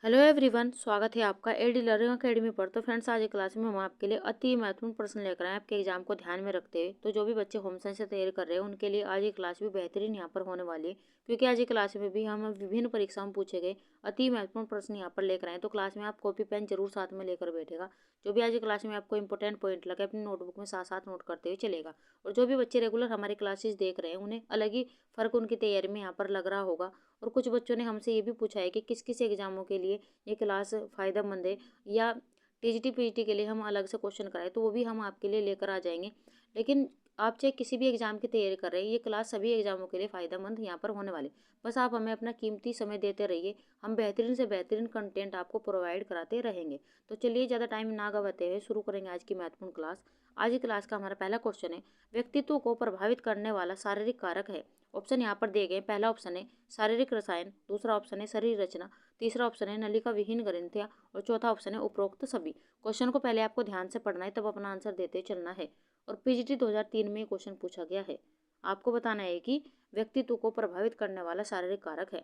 Hello everyone, स्वागत है आपका एडी लर्निंग अकेडमी पर। तो फ्रेंड्स, आज की क्लास में हम आपके लिए अति महत्वपूर्ण प्रश्न लेकर आए हैं आपके एग्जाम को ध्यान में रखते हुए। तो जो भी बच्चे होम साइंस से तैयारी कर रहे हैं उनके लिए आज की क्लास भी बेहतरीन यहाँ पर होने वाली है, क्योंकि आज की क्लास में भी हम विभिन्न परीक्षाओं में पूछे गए अति महत्वपूर्ण प्रश्न यहाँ पर लेकर आए। तो क्लास में आप कॉपी पेन जरूर साथ में लेकर बैठेगा। जो भी आज की क्लास में आपको इंपॉर्टेंट पॉइंट लगे अपनी नोटबुक में साथ साथ नोट करते हुए चलेगा। और जो भी बच्चे रेगुलर हमारी क्लासेस देख रहे हैं उन्हें अलग ही फर्क उनकी तैयारी में यहाँ पर लग रहा होगा। और कुछ बच्चों ने हमसे ये भी पूछा है कि किस किस एग्जामों के लिए ये क्लास फ़ायदेमंद है, या टीजीटी पीजीटी के लिए हम अलग से क्वेश्चन कराएं, तो वो भी हम आपके लिए लेकर आ जाएंगे। लेकिन आप चाहे किसी भी एग्जाम की तैयारी कर रहे हैं, ये क्लास सभी एग्जामों के लिए फ़ायदेमंद यहाँ पर होने वाले। बस आप हमें अपना कीमती समय देते रहिए, हम बेहतरीन से बेहतरीन कंटेंट आपको प्रोवाइड कराते रहेंगे। तो चलिए ज़्यादा टाइम ना गवाते हुए शुरू करेंगे आज की महत्वपूर्ण क्लास। आज की क्लास का हमारा पहला क्वेश्चन है, व्यक्तित्व को प्रभावित करने वाला शारीरिक कारक है। ऑप्शन यहाँ पर दिए गए। पहला ऑप्शन है शारीरिक रसायन, दूसरा ऑप्शन है शरीर रचना, तीसरा ऑप्शन है नलिका विहीन ग्रंथियां और चौथा ऑप्शन है उपरोक्त सभी। क्वेश्चन को पहले आपको ध्यान से पढ़ना है, तब अपना आंसर देते चलना है। और पीजीटी 2003 में क्वेश्चन पूछा गया है। आपको बताना है कि व्यक्तित्व को प्रभावित करने वाला शारीरिक कारक है।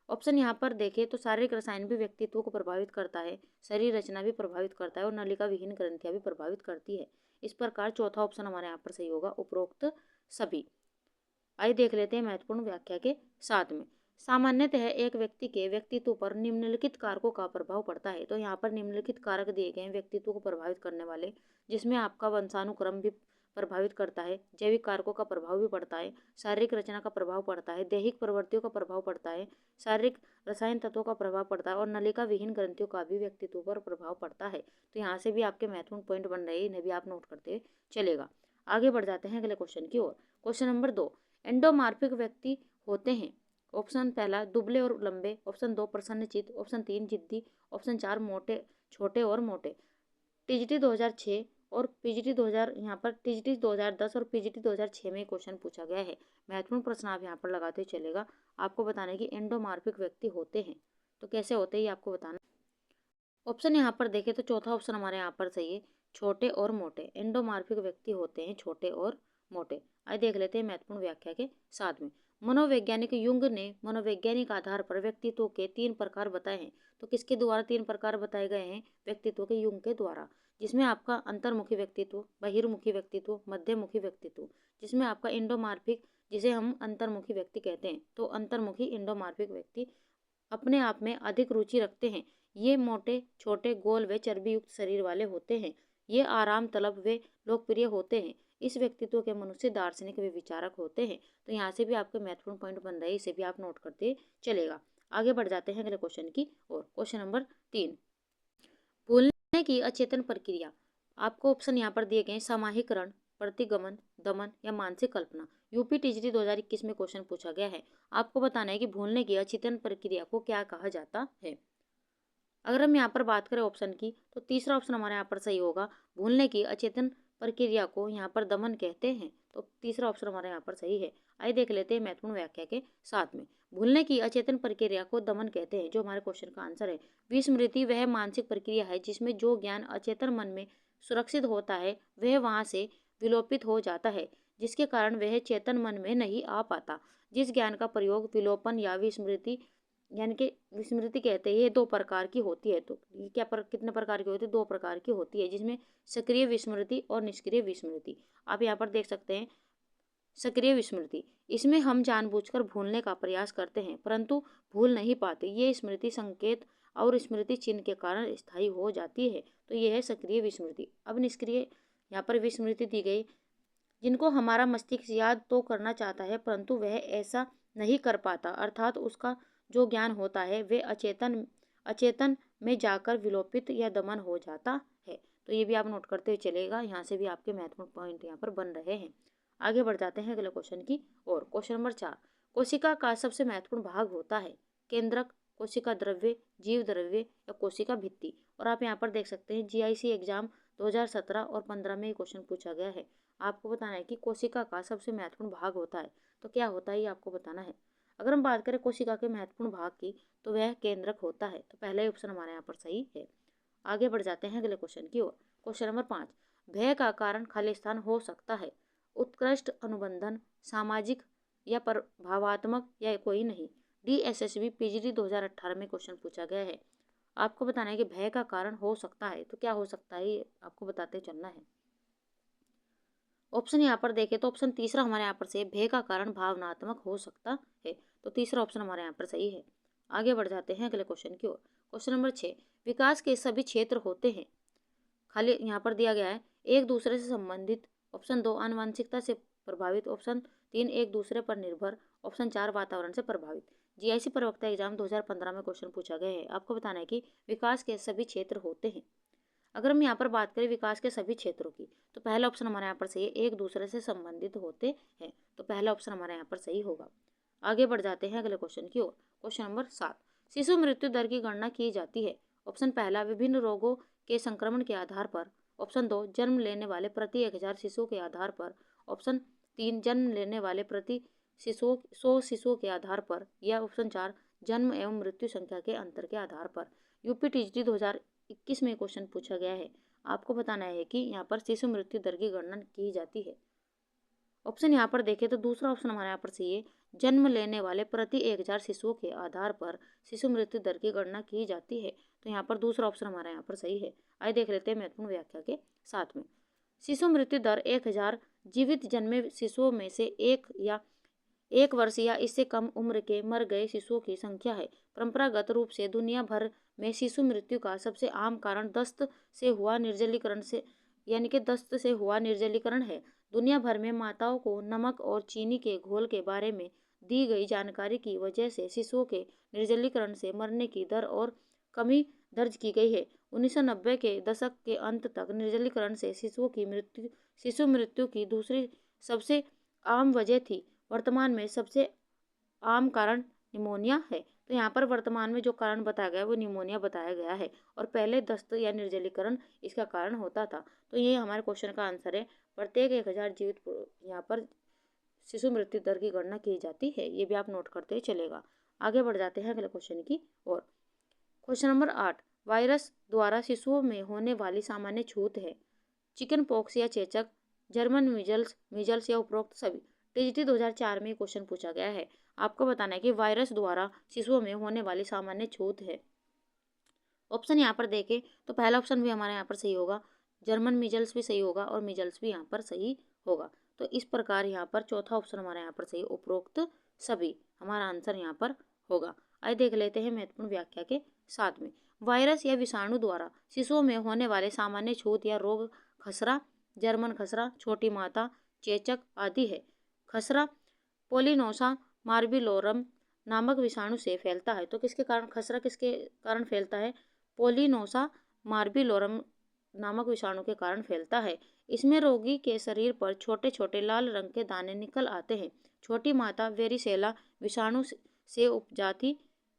ऑप्शन यहाँ पर देखें तो शारीरिक रसायन भी व्यक्तित्व को प्रभावित करता है, शरीर रचना भी प्रभावित करता है और नलिका विहीन ग्रंथियां भी प्रभावित करती है। इस प्रकार चौथा ऑप्शन हमारे यहाँ पर सही होगा, उपरोक्त सभी। आइए देख लेते हैं महत्वपूर्ण व्याख्या के साथ में। सामान्यतः एक व्यक्ति के व्यक्तित्व पर निम्नलिखित कारकों का प्रभाव पड़ता है। तो यहाँ पर निम्नलिखित कारक दिए गए हैं व्यक्तित्व को प्रभावित करने वाले, जिसमें आपका वंशानुक्रम भी प्रभावित करता है, जैविक कारकों का प्रभाव भी पड़ता है, शारीरिक रचना का प्रभाव पड़ता है, दैहिक प्रवृत्तियों का प्रभाव पड़ता है, शारीरिक रसायन तत्वों का प्रभाव पड़ता है और नलिका विहीन ग्रंथियों का भी व्यक्तित्व पर प्रभाव पड़ता है। तो यहाँ से भी आपके महत्वपूर्ण पॉइंट बन रहे हैं, इन्हें भी आप नोट करते चलेगा। आगे बढ़ जाते हैं अगले क्वेश्चन की ओर। क्वेश्चन नंबर 2, एंडोमार्फिक व्यक्ति होते हैं। ऑप्शन पहला दुबले और लंबे, ऑप्शन 2 प्रसन्नचित्त, ऑप्शन 3 जिद्दी, ऑप्शन 4 मोटे छोटे और मोटे। टीजीटी 2006 और पीजीटी 2000, यहाँ पर टीजीटी 2010 और पीजीटी 2006 में क्वेश्चन पूछा गया है। महत्वपूर्ण प्रश्न आप यहाँ पर लगाते चलेगा। आपको बताना है कि एंडोमार्फिक व्यक्ति होते हैं, तो कैसे होते हैं ये आपको बताना। ऑप्शन यहाँ पर देखें तो चौथा ऑप्शन हमारे यहाँ पर सही है, छोटे और मोटे। एंडोमार्फिक व्यक्ति होते हैं छोटे और मोटे। आइए देख लेते हैं महत्वपूर्ण व्याख्या के साथ में। मनोवैज्ञानिक युंग ने मनोवैज्ञानिक आधार पर व्यक्तित्व के 3 प्रकार बताए हैं। तो किसके द्वारा 3 प्रकार बताए गए हैं? व्यक्तित्व के युंग के द्वारा, जिसमें आपका अंतर्मुखी व्यक्तित्व, बहिर्मुखी व्यक्तित्व, मध्यमुखी व्यक्तित्व। जिसमें आपका इंडोमार्फिक, जिसे हम अंतर्मुखी व्यक्ति कहते हैं। तो अंतर्मुखी इंडोमार्फिक व्यक्ति अपने आप में अधिक रुचि रखते हैं। ये मोटे, छोटे, गोल व चर्बी युक्त शरीर वाले होते हैं। ये आराम तलब व लोकप्रिय होते हैं। इस व्यक्तित्व के मनुष्य दार्शनिक व विचारक होते हैं। तो यहाँ से भी आपके महत्वपूर्ण पॉइंट बन रहे हैं, इसे भी आप नोट करते चलेगा। आगे बढ़ जाते हैं अगले क्वेश्चन की ओर। क्वेश्चन नंबर 3, भूलने की अचेतन प्रक्रिया। आपको ऑप्शन यहाँ पर दिए गए, समाहीकरण, प्रतिगमन, दमन या मानसिक कल्पना। यूपी टीजीटी 2021 में क्वेश्चन पूछा गया है। आपको बताना है कि भूलने की अचेतन प्रक्रिया को क्या कहा जाता है। अगर हम यहाँ पर बात करें ऑप्शन की, तो तीसरा ऑप्शन हमारे यहाँ पर सही होगा। भूलने की अचेतन प्रक्रिया को यहाँ पर दमन कहते हैं। तो तीसरा ऑप्शन हमारे यहाँ पर सही है। आइए देख लेते हैं महत्वपूर्ण व्याख्या के साथ में। भूलने की अचेतन प्रक्रिया को दमन कहते हैं, जो हमारे क्वेश्चन का आंसर है। विस्मृति वह मानसिक प्रक्रिया है जिसमें जो ज्ञान अचेतन मन में सुरक्षित होता है वह वहाँ से विलोपित हो जाता है, जिसके कारण वह चेतन मन में नहीं आ पाता। जिस ज्ञान का प्रयोग विलोपन या विस्मृति, यानी कि विस्मृति कहते हैं, ये 2 प्रकार की होती है। तो ये कितने प्रकार की होती है? 2 प्रकार की होती है, जिसमें सक्रिय विस्मृति और निष्क्रिय विस्मृति। आप यहाँ पर देख सकते हैं सक्रिय विस्मृति, इसमें हम जानबूझकर भूलने का प्रयास करते हैं परंतु भूल नहीं पाते। ये स्मृति संकेत और स्मृति चिन्ह के कारण स्थायी हो जाती है। तो ये है सक्रिय विस्मृति। अब निष्क्रिय, यहाँ पर विस्मृति दी गई, जिनको हमारा मस्तिष्क याद तो करना चाहता है परंतु वह ऐसा नहीं कर पाता, अर्थात उसका जो ज्ञान होता है वह अचेतन में जाकर विलोपित या दमन हो जाता है। तो ये भी आप नोट करते हुए चलेगा। यहाँ से भी आपके महत्वपूर्ण पॉइंट यहाँ पर बन रहे हैं। आगे बढ़ जाते हैं अगले क्वेश्चन की और। क्वेश्चन नंबर 4, कोशिका का सबसे महत्वपूर्ण भाग होता है। केंद्रक, कोशिका द्रव्य, जीव द्रव्य या कोशिका भित्ति। और आप यहाँ पर देख सकते हैं जीआईसी एग्जाम 2017 और 15 में क्वेश्चन पूछा गया है। आपको बताना है कि कोशिका का सबसे महत्वपूर्ण भाग होता है। तो क्या होता है ये आपको बताना है। अगर हम बात करें कोशिका के महत्वपूर्ण भाग की, तो वह केंद्रक होता है। तो पहला ही ऑप्शन हमारे यहाँ पर सही है। आगे बढ़ जाते हैं अगले क्वेश्चन की ओर। क्वेश्चन नंबर 5, भय का कारण खालिस्तान हो सकता है। उत्कृष्ट अनुबंधन, सामाजिक या प्रभावात्मक या कोई नहीं। डीएसएसबी पीजीटी 2018 में क्वेश्चन पूछा गया है। आपको बताना है कि भय का कारण हो सकता है, तो क्या हो सकता है ये आपको बताते चलना है। ऑप्शन यहाँ पर देखें तो ऑप्शन तीसरा हमारे यहाँ पर से भय का कारण भावनात्मक हो सकता है, तो तीसरा ऑप्शन हमारे यहाँ पर सही है। आगे बढ़ जाते हैं अगले क्वेश्चन की ओर। क्वेश्चन नंबर 6, विकास के सभी क्षेत्र होते हैं, खाली यहाँ पर दिया गया है एक दूसरे से संबंधित, ऑप्शन 2 आनुवंशिकता से प्रभावित, ऑप्शन 3 एक दूसरे पर निर्भर, ऑप्शन 4 वातावरण से प्रभावित। जीआईसी प्रवक्ता एग्जाम 2015 में क्वेश्चन पूछा गया है। आपको बताना है कि विकास के सभी क्षेत्र होते हैं। अगर हम यहाँ पर बात करें विकास के सभी क्षेत्रों की, तो पहला ऑप्शन हमारे यहाँ पर सही है, एक दूसरे से संबंधित होते हैं, तो पहला ऑप्शन हमारे यहाँ पर सही होगा। आगे बढ़ जाते हैं अगले क्वेश्चन की ओर। क्वेश्चन नंबर 7, शिशु मृत्यु दर की गणना की जाती है। ऑप्शन पहला विभिन्न रोगों के संक्रमण के आधार पर, ऑप्शन 2 जन्म लेने वाले प्रति 1000 शिशुओं के आधार पर, ऑप्शन 3 जन्म लेने वाले प्रति 100 शिशुओं के आधार पर, या ऑप्शन 4 जन्म एवं मृत्यु संख्या के अंतर के आधार पर। यूपी टीजीटी 2021 में क्वेश्चन पूछा गया है। आपको बताना है कि यहाँ पर शिशु मृत्यु दर की गणना की जाती है। ऑप्शन यहाँ पर देखें तो दूसरा ऑप्शन हमारे यहाँ पर सही है, जन्म लेने वाले प्रति 1000 शिशुओं के आधार पर शिशु मृत्यु दर की गणना की जाती है, तो यहाँ पर दूसरा ऑप्शन हमारा यहाँ पर सही है। आइए देख लेते हैं महत्वपूर्ण व्याख्या के साथ में। शिशु मृत्यु दर 1000 जीवित जन्मे शिशुओं में से एक वर्ष या इससे कम उम्र के मर गए शिशुओं की संख्या है। परंपरागत रूप से दुनिया भर में शिशु मृत्यु का सबसे आम कारण दस्त से हुआ निर्जलीकरण है। दुनिया भर में माताओं को नमक और चीनी के घोल के बारे में दी गई जानकारी की वजह से शिशुओं के निर्जलीकरण से मरने की दर और कमी दर्ज की गई है। 1990 के दशक के अंत तक निर्जलीकरण से शिशु मृत्यु की दूसरी सबसे आम वजह थी। वर्तमान में सबसे आम कारण निमोनिया है। तो यहाँ पर वर्तमान में जो कारण बताया गया है वो निमोनिया बताया गया है, और पहले दस्त या निर्जलीकरण इसका कारण होता था। तो ये हमारे क्वेश्चन का आंसर है। प्रत्येक 1000 जीवित यहाँ पर शिशु मृत्यु दर की गणना की जाती है, ये भी आप नोट करते चलेगा। आगे बढ़ जाते हैं अगले क्वेश्चन की ओर। क्वेश्चन नंबर 8, वायरस द्वारा शिशुओं में होने वाली सामान्य छूत है। चिकन पॉक्स या चेचक, जर्मन मीजल्स या उपरोक्त सभी। टीजीटी 2004 में क्वेश्चन पूछा गया है। आपको बताना है कि वायरस द्वारा शिशुओं में होने वाली सामान्य छूत है। ऑप्शन यहाँ पर देखें तो पहला ऑप्शन भी हमारे यहाँ पर सही होगा, जर्मन मीजल्स भी सही होगा और मीजल्स भी यहाँ पर सही होगा। तो इस प्रकार यहाँ पर चौथा ऑप्शन हमारे यहाँ पर सही, उपरोक्त सभी हमारा आंसर यहाँ पर होगा। आइए देख लेते हैं महत्वपूर्ण व्याख्या के साथ में। वायरस या विषाणु द्वारा शिशुओं में होने वाले सामान्य छूत या रोग खसरा, जर्मन खसरा, छोटी माता, चेचक आदि है। खसरा पोलिनोसा मार्बिलोरम नामक विषाणु से फैलता है। तो किसके कारण खसरा किसके कारण फैलता है? पोलिनोसा मार्बिलोरम नामक विषाणु के कारण फैलता है। इसमें रोगी के शरीर पर छोटे छोटे लाल रंग के दाने निकल आते हैं। छोटी माता वेरिसेला विषाणु से उपजाति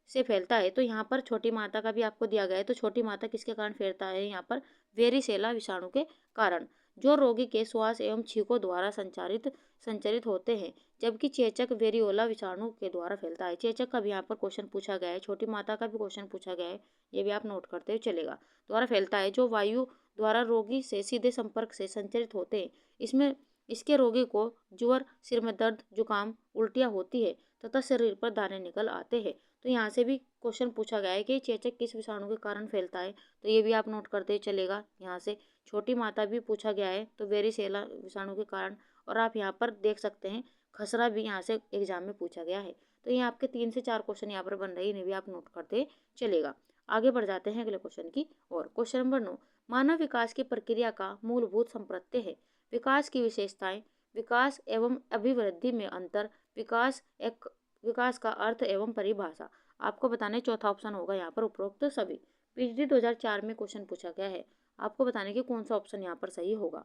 से फैलता है। तो यहाँ पर छोटी माता का भी आपको दिया गया है। तो छोटी माता किसके कारण फैलता है? यहाँ पर वेरिसेला विषाणु के कारण, जो रोगी के श्वास एवं छींकों द्वारा संचरित होते हैं। जबकि चेचक वेरियोला विषाणु के द्वारा फैलता है। चेचक का भी यहाँ पर क्वेश्चन पूछा गया है, छोटी माता का भी क्वेश्चन पूछा गया है, ये भी आप नोट करते हुए चलेगा। द्वारा फैलता है, जो वायु द्वारा रोगी से सीधे संपर्क से संचरित होते हैं। इसके रोगी को ज्वर, सिर में दर्द, जुकाम, उल्टियाँ होती है तथा शरीर पर दाने निकल आते हैं। तो यहाँ से भी क्वेश्चन पूछा गया है कि चेचक किस विषाणु के कारण फैलता है, तो ये भी आप नोट करते चलेगा। यहाँ से छोटी माता भी पूछा गया है, तो वेरिसेला विषाणु के कारण, और आप यहाँ पर देख सकते हैं खसरा भी यहाँ से एग्जाम में पूछा गया है। तो ये आपके 3 से 4 क्वेश्चन यहाँ पर बन रही है, इन्हें भी आप नोट करते चलेगा। आगे बढ़ जाते हैं अगले क्वेश्चन की और। क्वेश्चन नंबर 9, मानव विकास की प्रक्रिया का मूलभूत संप्रत्यय है। विकास की विशेषताएं, विकास एवं अभिवृद्धि में अंतर, विकास का अर्थ एवं परिभाषा। आपको बताने चौथा ऑप्शन होगा यहाँ पर उपरोक्त सभी। पीजीटी 2004 में क्वेश्चन पूछा गया है। आपको बताने की कौन सा ऑप्शन यहाँ पर सही होगा।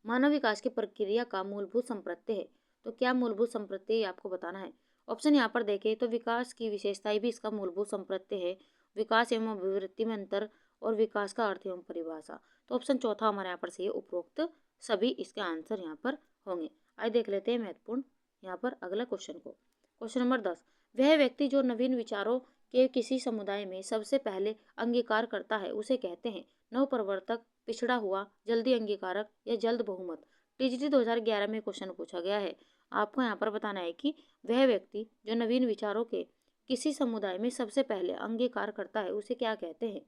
मानव विकास की प्रक्रिया का मूलभूत संप्रत्यय है, तो क्या मूलभूत संप्रत्यय आपको बताना है। ऑप्शन यहाँ पर देखें तो विकास की विशेषताएं भी इसका मूलभूत संप्रत्यय है। विकास एवं अभिवृद्धि में अंतर और विकास का अर्थ एवं परिभाषा। तो ऑप्शन चौथा हमारे यहाँ पर सही है, उपरोक्त सभी इसके आंसर यहाँ पर होंगे। आइए देख लेते हैं महत्वपूर्ण यहाँ पर अगला क्वेश्चन को। क्वेश्चन नंबर 10, वह व्यक्ति जो नवीन विचारों के किसी समुदाय में सबसे पहले अंगीकार करता है उसे कहते हैं नवप्रवर्तक, पिछड़ा हुआ, जल्दी अंगीकारक या जल्द बहुमत। टीजीटी 2011 में क्वेश्चन पूछा गया है। आपको यहाँ पर बताना है कि वह व्यक्ति जो नवीन विचारों के किसी समुदाय में सबसे पहले अंगीकार करता है उसे क्या कहते हैं?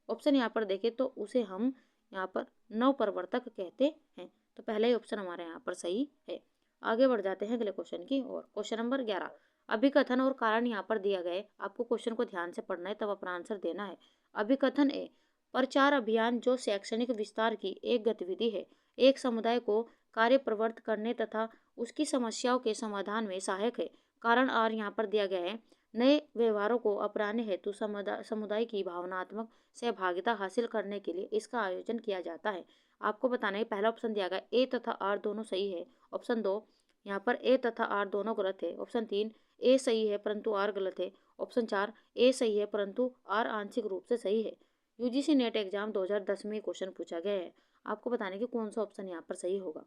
ऑप्शन यहाँ पर देखें तो उसे हम यहाँ पर नवप्रवर्तक कहते हैं। तो पहला ही ऑप्शन हमारे यहाँ पर सही है। आगे बढ़ जाते हैं अगले क्वेश्चन की ओर। क्वेश्चन नंबर 11, अभिकथन और कारण यहाँ पर दिया गया है। आपको क्वेश्चन को ध्यान से पढ़ना है तब अपना आंसर देना है। अभिकथन ए, प्रचार अभियान जो शैक्षणिक विस्तार की एक गतिविधि है, एक समुदाय को कार्य प्रवृत्त करने तथा उसकी समस्याओं के समाधान में सहायक है। कारण आर यहाँ पर दिया गया है, नए व्यवहारों को अपनाने हेतु समुदाय की भावनात्मक सहभागिता हासिल करने के लिए इसका आयोजन किया जाता है। आपको बताना है पहला ऑप्शन दिया गया ए तथा आर दोनों सही है। ऑप्शन 2 यहाँ पर ए तथा आर दोनों गलत है। ऑप्शन 3 ए सही है परंतु आर गलत है। ऑप्शन 4 ए सही है परंतु आर आंशिक रूप से सही है। यूजीसी नेट एग्जाम 2010 में क्वेश्चन पूछा गया है। आपको बताने कि कौन सा ऑप्शन यहाँ पर सही होगा।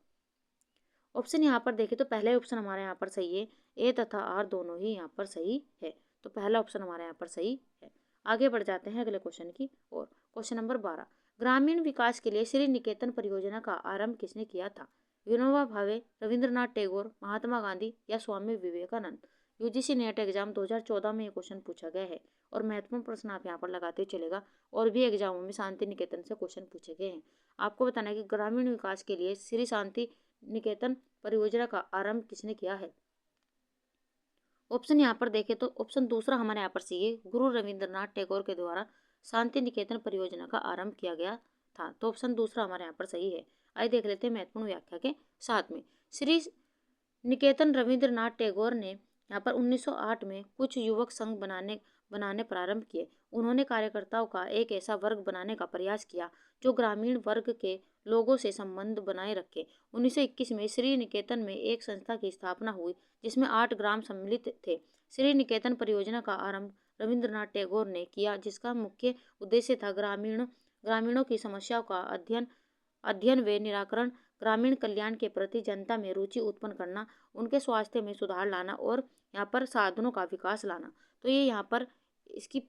ऑप्शन यहाँ पर देखें तो पहला ऑप्शन हमारे यहाँ पर सही है, ए तथा आर दोनों ही यहाँ पर सही है। तो पहला ऑप्शन हमारे यहाँ पर सही है। आगे बढ़ जाते हैं अगले क्वेश्चन की ओर। क्वेश्चन नंबर 12, ग्रामीण विकास के लिए श्री निकेतन परियोजना का आरंभ किसने किया था? विनोबा भावे, रविंद्रनाथ टैगोर, महात्मा गांधी या Swami Vivekananda? UGC net exam 2014 में ये क्वेश्चन पूछा गया है और महत्वपूर्ण प्रश्न आप यहाँ पर लगाते चलेगा। और भी एग्जामों में शांति निकेतन से क्वेश्चन पूछे गए हैं। आपको बताना है कि ग्रामीण विकास के लिए श्री शांति निकेतन परियोजना का आरंभ किसने किया है? ऑप्शन यहाँ पर देखें तो ऑप्शन दूसरा हमारे यहाँ पर सही है, गुरु रविंद्रनाथ टैगोर के द्वारा शांति निकेतन परियोजना का आरंभ किया गया था। तो ऑप्शन दूसरा हमारे यहाँ पर सही है। आइए देख लेते हैं महत्वपूर्ण व्याख्या के साथ में। श्री निकेतन रविंद्रनाथ टैगोर ने यहाँ पर 1908 में कुछ युवक संघ बनाने प्रारंभ किए। उन्होंने कार्यकर्ताओं का एक ऐसा वर्ग बनाने का प्रयास किया जो ग्रामीण वर्ग के लोगों से संबंध बनाए रखे। 1921 में श्री निकेतन में एक संस्था की स्थापना हुई जिसमें 8 ग्राम सम्मिलित थे। श्री निकेतन परियोजना का आरंभ रविंद्रनाथ टैगोर ने किया, जिसका मुख्य उद्देश्य था ग्रामीणों की समस्याओं का अध्ययन व निराकरण, ग्रामीण कल्याण के प्रति जनता में रुचि उत्पन्न करना, उनके स्वास्थ्य में सुधार लाना और यहाँ पर साधनों का विकास लाना। तो ये यहाँ पर इसकी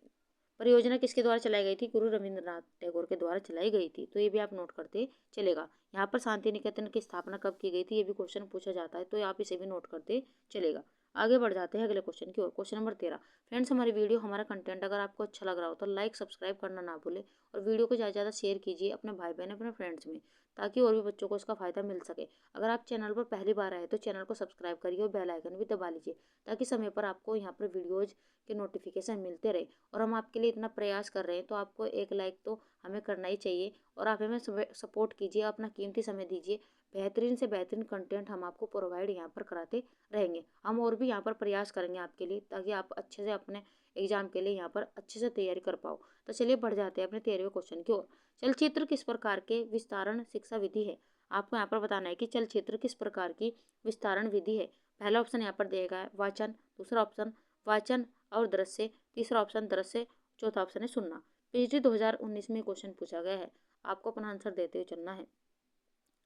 परियोजना किसके द्वारा चलाई गई थी? गुरु रविंद्रनाथ टैगोर के द्वारा चलाई गई थी। तो ये भी आप नोट करते चलेगा। यहाँ पर शांति निकेतन की स्थापना कब की गई थी ये भी क्वेश्चन पूछा जाता है, तो आप इसे भी नोट करते चलेगा। आगे बढ़ जाते हैं अगले क्वेश्चन की ओर। क्वेश्चन नंबर 13, फ्रेंड्स हमारी वीडियो हमारा कंटेंट अगर आपको अच्छा लग रहा हो तो लाइक सब्सक्राइब करना ना भूले और वीडियो को ज़्यादा ज़्यादा शेयर कीजिए अपने भाई बहन अपने फ्रेंड्स में, ताकि और भी बच्चों को इसका फ़ायदा मिल सके। अगर आप चैनल पर पहली बार आए तो चैनल को सब्सक्राइब करिए और बेल आइकन भी दबा लीजिए, ताकि समय पर आपको यहाँ पर वीडियोज़ के नोटिफिकेशन मिलते रहे। और हम आपके लिए इतना प्रयास कर रहे हैं तो आपको एक लाइक तो हमें करना ही चाहिए और आप हमें सपोर्ट कीजिए, अपना कीमती समय दीजिए। बेहतरीन से बेहतरीन कंटेंट हम आपको प्रोवाइड यहाँ पर कराते रहेंगे। हम और भी यहाँ पर प्रयास करेंगे आपके लिए, ताकि आप अच्छे से अपने एग्जाम के लिए यहाँ पर अच्छे से तैयारी कर पाओ। तो चलिए बढ़ जाते हैं अपने 13वें क्वेश्चन की ओर। चलचित्र किस प्रकार के विस्तारण शिक्षा विधि है? आपको यहाँ पर बताना है कि चलचित्र किस प्रकार की विस्तारण विधि है। पहला ऑप्शन यहाँ पर दिया गया है वाचन, दूसरा ऑप्शन वाचन और दृश्य, तीसरा ऑप्शन दृश्य, चौथा ऑप्शन है सुनना। पीएचडी 2019 में क्वेश्चन पूछा गया है, आपको अपना आंसर देते हुए चलना है।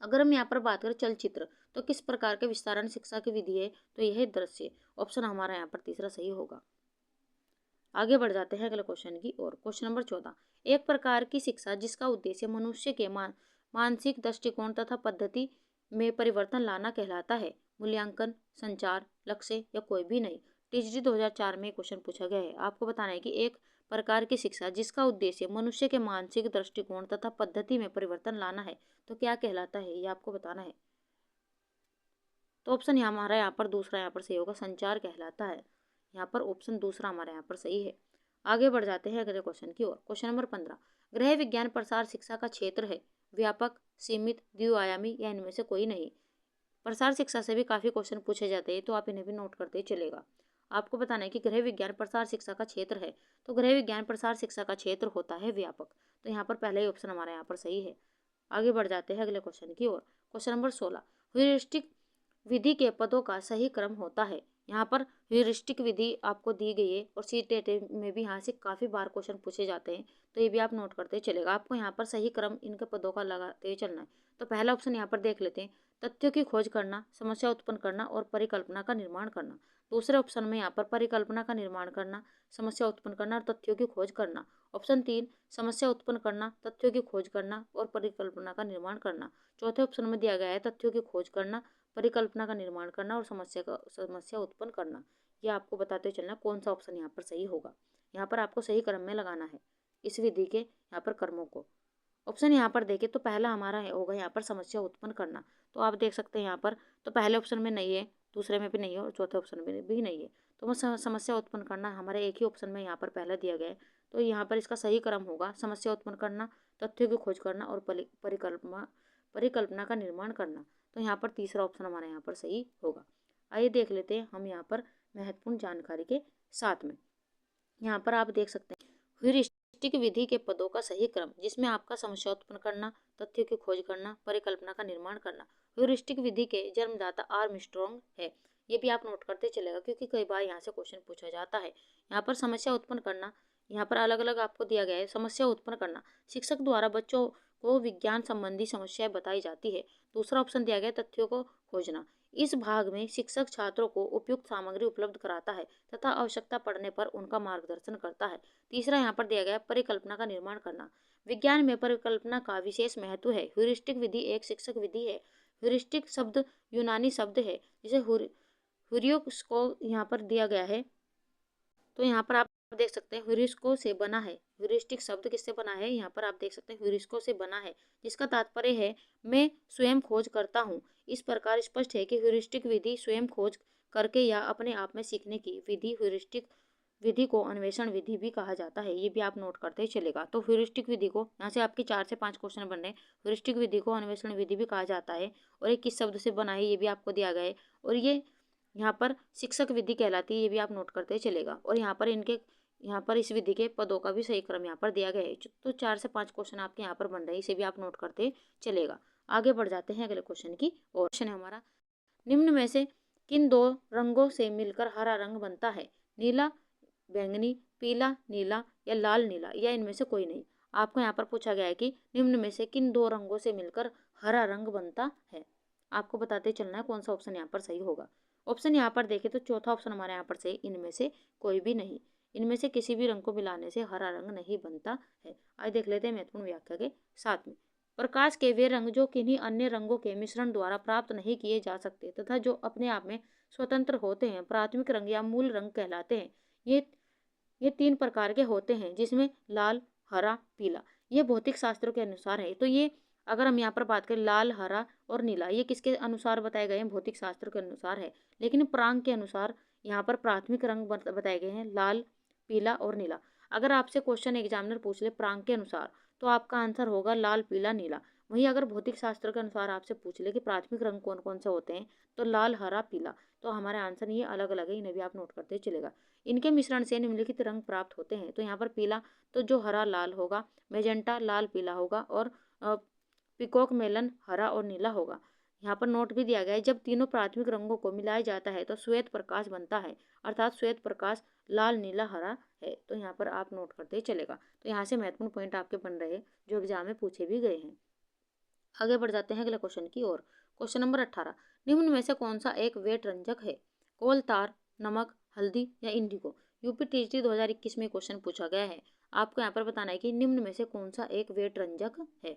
अगर हम यहाँ पर बात करें चलचित्र तो किस प्रकार के विस्तारण शिक्षा की विधि है, तो यह है दृश्य। ऑप्शन हमारा यहाँ पर तीसरा सही होगा। आगे बढ़ जाते हैं अगले क्वेश्चन की ओर। क्वेश्चन नंबर 14, एक प्रकार की शिक्षा जिसका उद्देश्य मनुष्य के मानसिक दृष्टिकोण तथा पद्धति में परिवर्तन लाना कहलाता है। मूल्यांकन, संचार, लक्ष्य या कोई भी नहीं। टीजीटी 2004 में क्वेश्चन पूछा गया है। आपको बताना है कि एक प्रकार की शिक्षा जिसका उद्देश्य मनुष्य के मानसिक दृष्टिकोण तथा पद्धति में परिवर्तन लाना है तो क्या कहलाता है, ये आपको बताना है। तो ऑप्शन हमारा यहाँ पर दूसरा यहाँ पर सही होगा, संचार कहलाता है। यहाँ पर ऑप्शन दूसरा हमारे यहाँ पर सही है। आगे बढ़ जाते हैं अगले क्वेश्चन की ओर। क्वेश्चन नंबर 15, गृह विज्ञान प्रसार शिक्षा का क्षेत्र है, व्यापक, सीमित, द्विआयामी या इनमें से कोई नहीं। प्रसार शिक्षा से भी काफ़ी क्वेश्चन पूछे जाते हैं, तो आप इन्हें भी नोट करते चलेगा। आपको बताना है कि गृह विज्ञान प्रसार शिक्षा का क्षेत्र है, तो गृह विज्ञान प्रसार शिक्षा का क्षेत्र होता है व्यापक। तो यहाँ पर पहला ही ऑप्शन हमारा यहाँ पर सही है। आगे बढ़ जाते हैं अगले क्वेश्चन की ओर। क्वेश्चन नंबर 16, ह्यूरिस्टिक विधि के पदों का सही क्रम होता है। यहाँ पर ह्यूरिस्टिक विधि आपको दी गई है और सीटेट में भी यहाँ से काफ़ी बार क्वेश्चन पूछे जाते हैं, तो ये भी आप नोट करते चलेगा। आपको यहाँ पर सही क्रम इनके पदों का लगाते हुए चलना है। तो पहला ऑप्शन यहाँ पर देख लेते हैं, तथ्यों की खोज करना, समस्या उत्पन्न करना और परिकल्पना का निर्माण करना। दूसरे ऑप्शन में यहाँ पर परिकल्पना का निर्माण करना, समस्या उत्पन्न करना और तथ्यों की खोज करना। ऑप्शन 3, समस्या उत्पन्न करना, तथ्यों की खोज करना और परिकल्पना का निर्माण करना। चौथे ऑप्शन में दिया गया है तथ्यों की खोज करना, परिकल्पना का निर्माण करना और समस्या उत्पन्न करना। ये आपको बताते चलना कौन सा ऑप्शन यहाँ पर सही होगा। यहाँ पर आपको सही क्रम में लगाना है इस विधि के यहाँ पर कर्मों को। ऑप्शन यहाँ पर देखें तो पहला हमारा होगा यहाँ पर समस्या उत्पन्न करना। तो आप देख सकते हैं यहाँ पर तो पहले ऑप्शन में नहीं है, दूसरे में भी नहीं है और चौथे ऑप्शन में भी नहीं है। तो वो समस्या उत्पन्न करना हमारे एक ही ऑप्शन में यहाँ पर पहला दिया गया है। तो यहाँ पर इसका सही क्रम होगा समस्या उत्पन्न करना, तथ्यों की खोज करना और परिकल्पना का निर्माण करना। तो यहाँ पर तीसरा ऑप्शन हमारे यहाँ पर सही होगा। आइए देख लेते हैं हम यहाँ पर महत्वपूर्ण जानकारी के साथ में। यहाँ पर आप देख सकते हैं ह्यूरिस्टिक विधि के पदों का सही क्रम, जिसमें आपका समस्या उत्पन्न करना, तथ्यों की खोज करना, परिकल्पना का निर्माण करना। ह्यूरिस्टिक विधि के जन्मदाता आर्मस्ट्रॉन्ग है। ये भी आप नोट करते चलेगा क्योंकि कई बार यहाँ से क्वेश्चन पूछा जाता है। यहाँ पर समस्या उत्पन्न करना, यहाँ पर अलग अलग आपको दिया गया है। समस्या उत्पन्न करना, शिक्षक द्वारा बच्चों को विज्ञान संबंधी समस्याएं बताई जाती है। दूसरा ऑप्शन दिया गया तथ्यों को खोजना। इस भाग में शिक्षक छात्रों को उपयुक्त सामग्री उपलब्ध कराता है तथा आवश्यकता पड़ने पर उनका मार्गदर्शन करता है। तीसरा यहाँ पर दिया गया परिकल्पना का निर्माण करना। विज्ञान में परिकल्पना का विशेष महत्व है। ह्यूरिस्टिक विधि एक शिक्षक विधि है। ह्यूरिस्टिक शब्द यूनानी शब्द है जिसे ह्यूरियोस को यहाँ पर दिया गया है। तो यहाँ पर आप देख सकते हैं ह्यूरिस्को से बना है। ह्यूरिस्टिक शब्द किससे बना है, यहाँ पर आप देख सकते हैं ह्यूरिस्को से बना है, जिसका तात्पर्य है मैं स्वयं खोज करता हूँ। इस प्रकार स्पष्ट है कि ह्यूरिस्टिक विधि स्वयं खोज करके या अपने आप में सीखने की विधि। ह्यूरिस्टिक विधि को अन्वेषण विधि भी कहा जाता है। ये भी आप नोट करते ही चलेगा। तो ह्यूरिस्टिक विधि को यहाँ से आपके 4 से 5 क्वेश्चन बन रहे हैं। ह्यूरिस्टिक विधि को अन्वेषण विधि भी कहा जाता है और ये किस शब्द से बना है ये भी आपको दिया गया है। और ये यहाँ पर शिक्षक विधि कहलाती है, ये भी आप नोट करते चलेगा। और यहाँ पर इस विधि के पदों का भी सही क्रम यहाँ पर दिया गया है। तो 4 से 5 क्वेश्चन आपके यहाँ पर बन रहे हैं, इसे भी आप नोट करते चलेगा। आगे बढ़ जाते हैं अगले क्वेश्चन की ओर। क्वेश्चन है हमारा, निम्न में से किन 2 रंगों से मिलकर हरा रंग बनता है? नीला बैंगनी, पीला नीला या लाल नीला, या इनमें से कोई नहीं। आपको यहाँ पर पूछा गया है कि निम्न में से किन 2 रंगों से मिलकर हरा रंग बनता है। आपको बताते चलना है कौन सा ऑप्शन यहाँ पर सही होगा। ऑप्शन यहाँ पर देखें तो चौथा ऑप्शन हमारे यहाँ पर सही, इनमें से कोई भी नहीं। इनमें से किसी भी रंग को मिलाने से हरा रंग नहीं बनता है। आइए देख लेते हैं महत्वपूर्ण व्याख्या के साथ में। प्रकाश के वे रंग जो किन्हीं अन्य रंगों के मिश्रण द्वारा प्राप्त नहीं किए जा सकते तथा जो अपने आप में स्वतंत्र होते हैं, प्राथमिक रंग या मूल रंग कहलाते हैं। ये 3 प्रकार के होते हैं, जिसमें लाल, हरा, पीला। ये भौतिक शास्त्रों के अनुसार है। तो ये अगर हम यहाँ पर बात करें लाल, हरा और नीला, ये किसके अनुसार बताए गए हैं? भौतिक शास्त्र के अनुसार है। लेकिन प्रांग के अनुसार यहाँ पर प्राथमिक रंग बताए गए हैं लाल, पीला और नीला। अगर आपसे क्वेश्चन एग्जामिनर पूछ ले प्रांग के अनुसार तो आपका आंसर होगा लाल, पीला, नीला। वहीं अगर भौतिक शास्त्र के अनुसार आपसे पूछ ले कि प्राथमिक रंग कौन कौन से होते हैं तो लाल, हरा, पीला। तो हमारे आंसर ये अलग अलग है, इन्हें भी आप नोट करते चलेगा। इनके मिश्रण से निम्नलिखित रंग प्राप्त होते हैं। तो यहाँ पर पीला तो जो हरा लाल होगा, मेजेंटा लाल पीला होगा और पिकॉक मेलन हरा और नीला होगा। यहाँ पर नोट भी दिया गया है जब तीनों प्राथमिक रंगों को मिलाया जाता है तो श्वेत प्रकाश बनता है, अर्थात श्वेत प्रकाश लाल, नीला, हरा है। तो यहाँ पर आप नोट करते ही चलेगा। तो यहाँ से महत्वपूर्ण पॉइंट आपके बन रहे हैं जो एग्जाम में पूछे भी गए हैं। आगे बढ़ जाते हैं अगले क्वेश्चन की ओर। क्वेश्चन नंबर 18, निम्न में से कौन सा एक वेट रंजक है? कोल तार, नमक, हल्दी या इंडिगो। यूपी टीजीटी 2021 में क्वेश्चन पूछा गया है। आपको यहाँ पर बताना है कि निम्न में से कौन सा एक वेट रंजक है।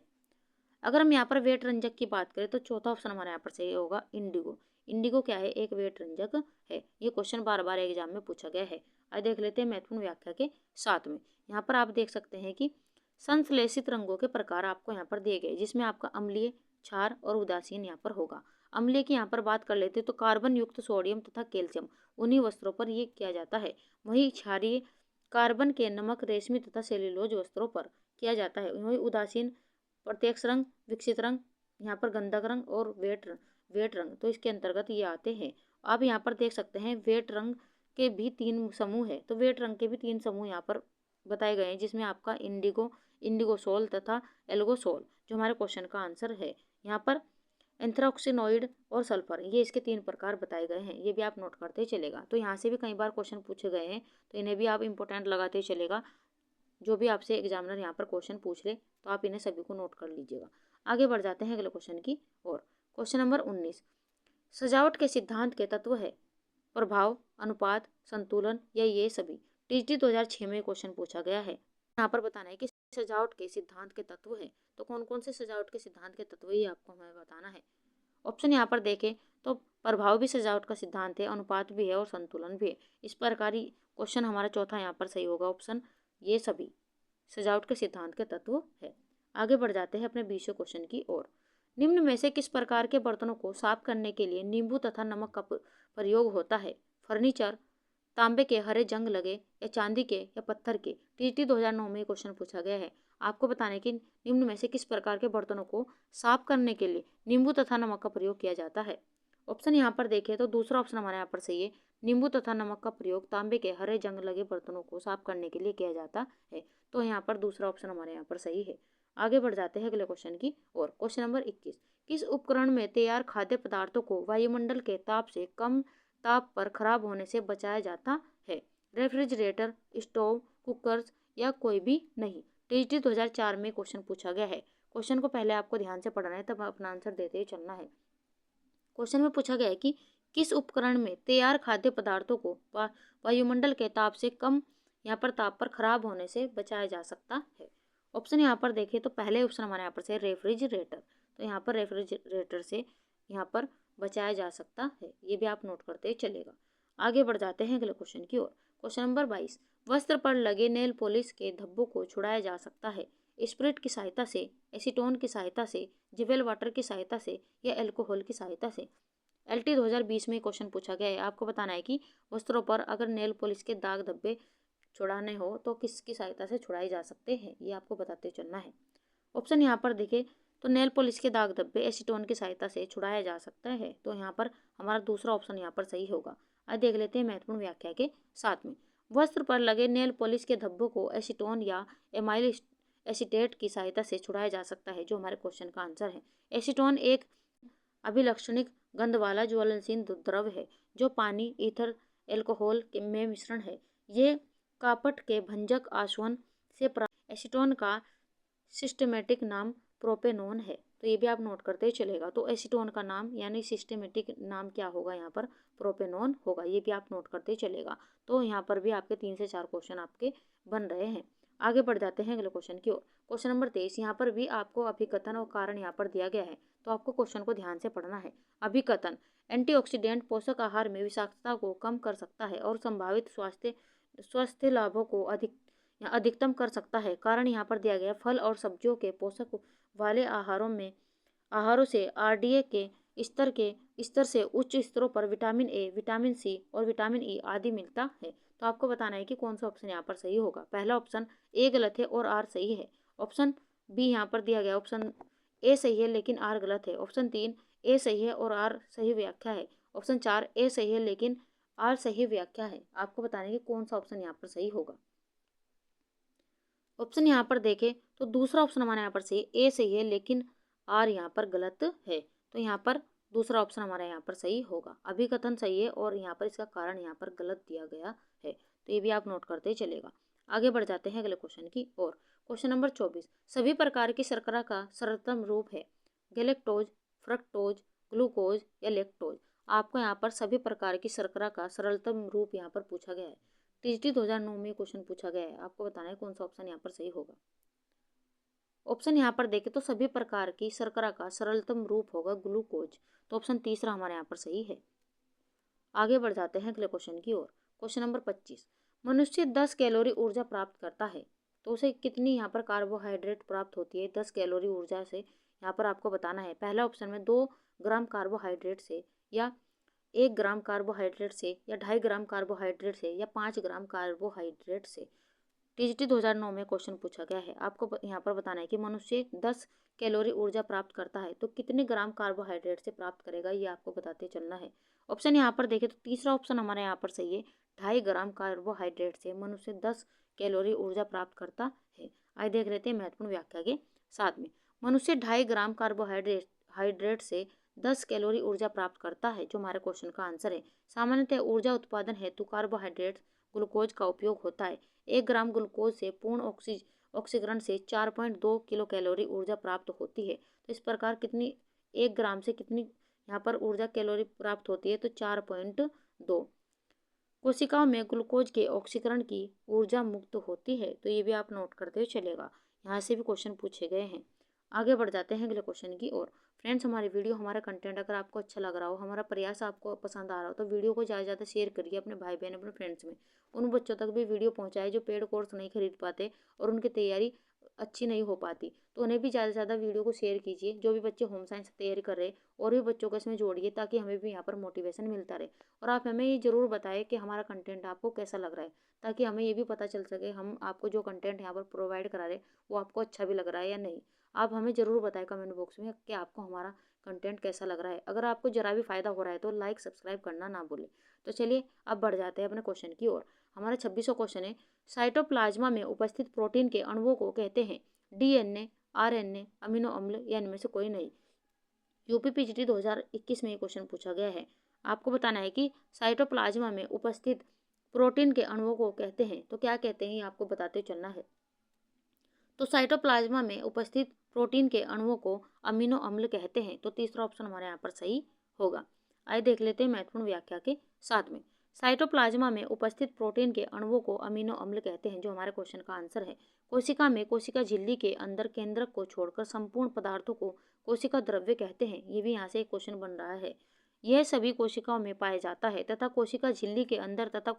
अगर हम यहाँ पर वेट रंजक की बात करें तो चौथा ऑप्शन हमारे यहाँ पर सही होगा इंडिगो। इंडिगो क्या है? एक वेट रंजक है। ये क्वेश्चन बार बार एग्जाम में पूछा गया है। आज देख लेते हैं महत्वपूर्ण व्याख्या के साथ में। यहाँ पर आप देख सकते हैं कि संश्लेषित रंगों के प्रकार आपको यहाँ पर दिए गए, जिसमें आपका अम्लीय, क्षार और उदासीन यहाँ पर होगा। अम्लीय की यहाँ पर बात कर लेते हैं तो कार्बन युक्त सोडियम तथा कैल्शियम उन्हीं वस्त्रों पर ये किया जाता है। वहीं क्षारीय कार्बन के नमक, रेशमी तथा सेल्यूलोज वस्त्रों पर किया जाता है। वहीं उदासीन प्रत्यक्ष रंग, विकसित रंग, यहाँ पर गंधक रंग और वेट रंग तो इसके अंतर्गत ये आते हैं। आप यहाँ पर देख सकते हैं वेट रंग के भी 3 समूह है। तो वेट रंग के भी 3 समूह यहाँ पर बताए गए हैं, जिसमें आपका इंडिगोसोल तथा एल्गोसोल जो हमारे क्वेश्चन का आंसर है। यहाँ पर एंथ्राक्सिनोइड और सल्फर, ये इसके 3 प्रकार बताए गए हैं। ये भी आप नोट करते ही चलेगा। तो यहाँ से भी कई बार क्वेश्चन पूछे गए हैं, तो इन्हें भी आप इंपॉर्टेंट लगाते ही चलेगा। जो भी आपसे एग्जामिनर यहाँ पर क्वेश्चन पूछ ले तो आप इन्हें सभी को नोट कर लीजिएगा। आगे बढ़ जाते हैं अगले क्वेश्चन की ओर। क्वेश्चन नंबर 19, सजावट के सिद्धांत के तत्व है प्रभाव, अनुपात, संतुलन या ये सभी। टीजीटी 2006 में क्वेश्चन पूछा गया है। यहाँ पर बताना है कि सजावट के सिद्धांत के तत्व है। तो कौन कौन से सजावट के सिद्धांत के तत्व ये आपको हमें बताना है। ऑप्शन यहाँ पर देखें तो प्रभाव भी सजावट का सिद्धांत है, अनुपात भी है और संतुलन भी है। इस प्रकार क्वेश्चन हमारा चौथा यहाँ पर सही होगा ऑप्शन, ये सभी सजावट के सिद्धांत के तत्व है। आगे बढ़ जाते हैं अपने 20वें क्वेश्चन की ओर। निम्न में से किस प्रकार के बर्तनों को साफ करने के लिए नींबू तथा नमक का प्रयोग होता है? फर्नीचर, तांबे के हरे जंग लगे या चांदी के या पत्थर के? टीटी 2009 में क्वेश्चन पूछा गया है। आपको बताने कि निम्न में से किस प्रकार के बर्तनों को साफ करने के लिए नींबू तथा नमक का प्रयोग किया जाता है? ऑप्शन यहाँ पर देखें तो दूसरा ऑप्शन हमारे यहाँ पर सही है। नींबू तथा नमक का प्रयोग तांबे के हरे जंग लगे बर्तनों को साफ करने के लिए किया जाता है। तो यहाँ पर दूसरा ऑप्शन हमारे यहाँ पर सही है। आगे बढ़ जाते हैं अगले क्वेश्चन की और। Question number 21। किस उपकरण में तैयार खाद्य पदार्थों को वायुमंडल के ताप से कम ताप पर खराब होने से बचाया जाता है? रेफ्रिजरेटर, स्टोव, कुकर्स या कोई भी नहीं? टीजीटी 2004 में क्वेश्चन पूछा गया है। क्वेश्चन को पहले आपको ध्यान से पढ़ना है, तब अपना आंसर देते ही चलना है। क्वेश्चन में पूछा गया है कि किस उपकरण में तैयार खाद्य पदार्थों को वायुमंडल के ताप से कम यहाँ पर ताप पर खराब होने से बचाया जा सकता है? ऑप्शन यहाँ पर देखें तो पहले ऑप्शन हमारे यहाँ पर से रेफ्रिजरेटर, तो यहाँ पर रेफ्रिजरेटर से यहाँ पर बचाया जा सकता है, ये भी आप नोट करते चलेगा। आगे बढ़ जाते हैं अगले क्वेश्चन की ओर। Question number 22। वस्त्र पर लगे नेल पॉलिश के धब्बों को छुड़ाया जा सकता है स्प्रिट की सहायता से, एसीटोन की सहायता से, जिवेल वाटर की सहायता से या अल्कोहल की सहायता से? एलटी 2020 में क्वेश्चन पूछा गया है। आपको बताना है कि वस्त्रों पर अगर नेल पॉलिश के दाग धब्बे छुड़ाने हो तो किसकी सहायता से छुड़ाए जा सकते हैं, ये आपको बताते चलना है। ऑप्शन यहाँ पर देखें तो नेल पॉलिश के दाग धब्बे एसीटोन की सहायता से छुड़ाया जा सकता है, तो यहाँ पर हमारा दूसरा ऑप्शन यहाँ पर सही होगा। आज देख लेते हैं महत्वपूर्ण व्याख्या के साथ में। वस्त्र पर लगे नेल पॉलिश के धब्बों को एसीटोन या एमाइल एसीटेट की सहायता से छुड़ाया जा सकता है, जो हमारे क्वेश्चन का आंसर है। एसीटोन एक अभिलक्षणिक गंध वाला ज्वलनशील द्रव है जो पानी, ईथर, एल्कोहल में मिश्रण है। ये कापट के भंजक आसवन से प्राप्त। एसीटोन का सिस्टेमेटिक नाम प्रोपेनोन है, तो ये भी आप नोट करते चलेगा। तो एसीटोन का नाम यानी सिस्टेमेटिक नाम क्या होगा? यहाँ पर प्रोपेनोन होगा, ये भी आप नोट करते चलेगा। तो यहाँ पर भी आपके 3 से 4 क्वेश्चन आपके बन रहे हैं। आगे बढ़ जाते हैं अगले क्वेश्चन की ओर। Question number 23। यहाँ पर भी आपको अभिकथन और कारण यहाँ पर दिया गया है, तो आपको क्वेश्चन को ध्यान से पढ़ना है। अभिकथन: एंटीऑक्सीडेंट पोषक आहार में विषाक्तता को कम कर सकता है और संभावित स्वास्थ्य लाभों को अधिकतम कर सकता है। कारण यहाँ पर दिया गया, फल और सब्जियों के पोषक वाले आहारों से आरडीए के स्तर से उच्च स्तरों पर विटामिन ए, विटामिन सी और विटामिन ई आदि मिलता है। तो आपको बताना है कि कौन सा ऑप्शन यहाँ पर सही होगा। पहला ऑप्शन ए गलत है और आर सही है। ऑप्शन बी यहाँ पर दिया गया, ऑप्शन ए सही है लेकिन आर गलत है। ऑप्शन 3 ए सही है और आर सही व्याख्या है। ऑप्शन 4 ए सही है लेकिन आर सही व्याख्या है। आपको बताना है कि कौन सा ऑप्शन यहाँ पर सही होगा। ऑप्शन यहाँ पर देखें तो दूसरा ऑप्शन हमारे यहाँ पर सही, ए सही है लेकिन आर यहाँ पर गलत है। तो यहाँ पर दूसरा ऑप्शन हमारा यहाँ पर सही होगा। अभिकथन सही है और यहाँ पर इसका कारण यहाँ पर गलत दिया गया है, तो ये भी आप नोट करते ही चलेगा। आगे बढ़ जाते हैं अगले क्वेश्चन की ओर। Question number 24। सभी प्रकार की शर्करा का सरलतम रूप है गैलेक्टोज, फ्रक्टोज, ग्लूकोज या लेक्टोज? आपको यहाँ पर सभी प्रकार की शर्करा का सरलतम रूप यहाँ पर पूछा गया है। टीजीटी 2009 में क्वेश्चन पूछा गया है। आपको बताना है कौन सा ऑप्शन यहाँ पर सही होगा। ऑप्शन यहाँ पर देखें तो सभी प्रकार की शर्करा का सरलतम रूप होगा ग्लूकोज, तो ऑप्शन तीसरा हमारे यहाँ पर सही है। आगे बढ़ जाते हैं अगले क्वेश्चन की ओर। Question number 25। मनुष्य 10 कैलोरी ऊर्जा प्राप्त करता है तो उसे कितनी यहाँ पर कार्बोहाइड्रेट प्राप्त होती है? 10 कैलोरी ऊर्जा से यहाँ पर आपको बताना है। पहला ऑप्शन में 2 ग्राम कार्बोहाइड्रेट से, या 1 ग्राम कार्बोहाइड्रेट से, या 2.5 ग्राम कार्बोहाइड्रेट से, या 5 ग्राम कार्बोहाइड्रेट से? टीजीटी 2009 में क्वेश्चन पूछा गया है। आपको यहाँ पर बताना है कि मनुष्य 10 कैलोरी ऊर्जा प्राप्त करता है तो कितने ग्राम कार्बोहाइड्रेट से प्राप्त करेगा, ये आपको बताते चलना है। ऑप्शन यहाँ पर देखें तो तीसरा ऑप्शन हमारे यहाँ पर सही है। 2.5 ग्राम कार्बोहाइड्रेट से मनुष्य 10 कैलोरी ऊर्जा प्राप्त करता है। आइए देख लेते हैं महत्वपूर्ण व्याख्या के साथ में। मनुष्य 2.5 ग्राम कार्बोहाइड्रेट से 10 कैलोरी ऊर्जा प्राप्त करता है, जो हमारे क्वेश्चन का आंसर है। सामान्यतः ऊर्जा उत्पादन हेतु कार्बोहाइड्रेट ग्लूकोज का उपयोग होता है। 1 ग्राम ग्लूकोज से पूर्ण ऑक्सीकरण से 4.2 किलो कैलोरी ऊर्जा प्राप्त होती है। तो इस प्रकार कितनी 1 ग्राम से कितनी यहाँ पर ऊर्जा कैलोरी प्राप्त होती है? तो 4.2। कोशिकाओं में ग्लूकोज के ऑक्सीकरण की ऊर्जा मुक्त होती है, तो ये भी आप नोट करते हुए चलेगा। यहाँ से भी क्वेश्चन पूछे गए हैं। आगे बढ़ जाते हैं अगले क्वेश्चन की ओर। फ्रेंड्स, हमारी वीडियो, हमारा कंटेंट अगर आपको अच्छा लग रहा हो, हमारा प्रयास आपको पसंद आ रहा हो, तो वीडियो को ज़्यादा से ज़्यादा शेयर करिए अपने भाई बहन, अपने फ्रेंड्स में। उन बच्चों तक भी वीडियो पहुंचाए जो पेड कोर्स नहीं खरीद पाते और उनकी तैयारी अच्छी नहीं हो पाती, तो उन्हें भी ज़्यादा से ज़्यादा वीडियो को शेयर कीजिए। जो भी बच्चे होम साइंस तैयारी कर रहे हैं और भी बच्चों को इसमें जोड़िए, ताकि हमें भी यहाँ पर मोटिवेशन मिलता रहे। और आप हमें ये ज़रूर बताएं कि हमारा कंटेंट आपको कैसा लग रहा है, ताकि हमें ये भी पता चल सके हम आपको जो कंटेंट यहाँ पर प्रोवाइड करा रहे हैं वो आपको अच्छा भी लग रहा है या नहीं। आप हमें ज़रूर बताएं कमेंट बॉक्स में कि आपको हमारा कंटेंट कैसा लग रहा है। अगर आपको जरा भी फायदा हो रहा है तो लाइक सब्सक्राइब करना ना भूलें। तो चलिए अब बढ़ जाते हैं अपने क्वेश्चन की ओर। हमारा 26वां क्वेश्चन है, साइटोप्लाज्मा में उपस्थित प्रोटीन के अणुओं को कहते हैं डीएनए, आरएनए, अमीनो अम्ल या इनमें से कोई नहीं। यूपी पीजीटी 2021 में ये क्वेश्चन पूछा गया है। आपको बताना है कि साइटोप्लाज्मा में उपस्थित प्रोटीन के अणुओं को कहते हैं, तो क्या कहते हैं ये आपको बताते चलना है। तो साइटोप्लाज्मा में उपस्थित प्रोटीन के अणुओं को अमीनो अम्ल कहते हैं। तो तीसरा ऑप्शन हमारे यहाँ पर सही होगा। आइए देख लेते हैं महत्वपूर्ण व्याख्या के साथ में। साइटोप्लाज्मा में उपस्थित प्रोटीन के अणुओं को अमीनो अम्ल कहते हैं, जो हमारे क्वेश्चन का आंसर है। कोशिका में कोशिका झिल्ली के अंदर केंद्रक को छोड़कर संपूर्ण पदार्थों को कोशिका द्रव्य कहते हैं। ये भी यहाँ से एक क्वेश्चन बन रहा है। यह सभी कोशिकाओं में पाया जाता है तथा कोशिका झिल्ली के अंदर तथा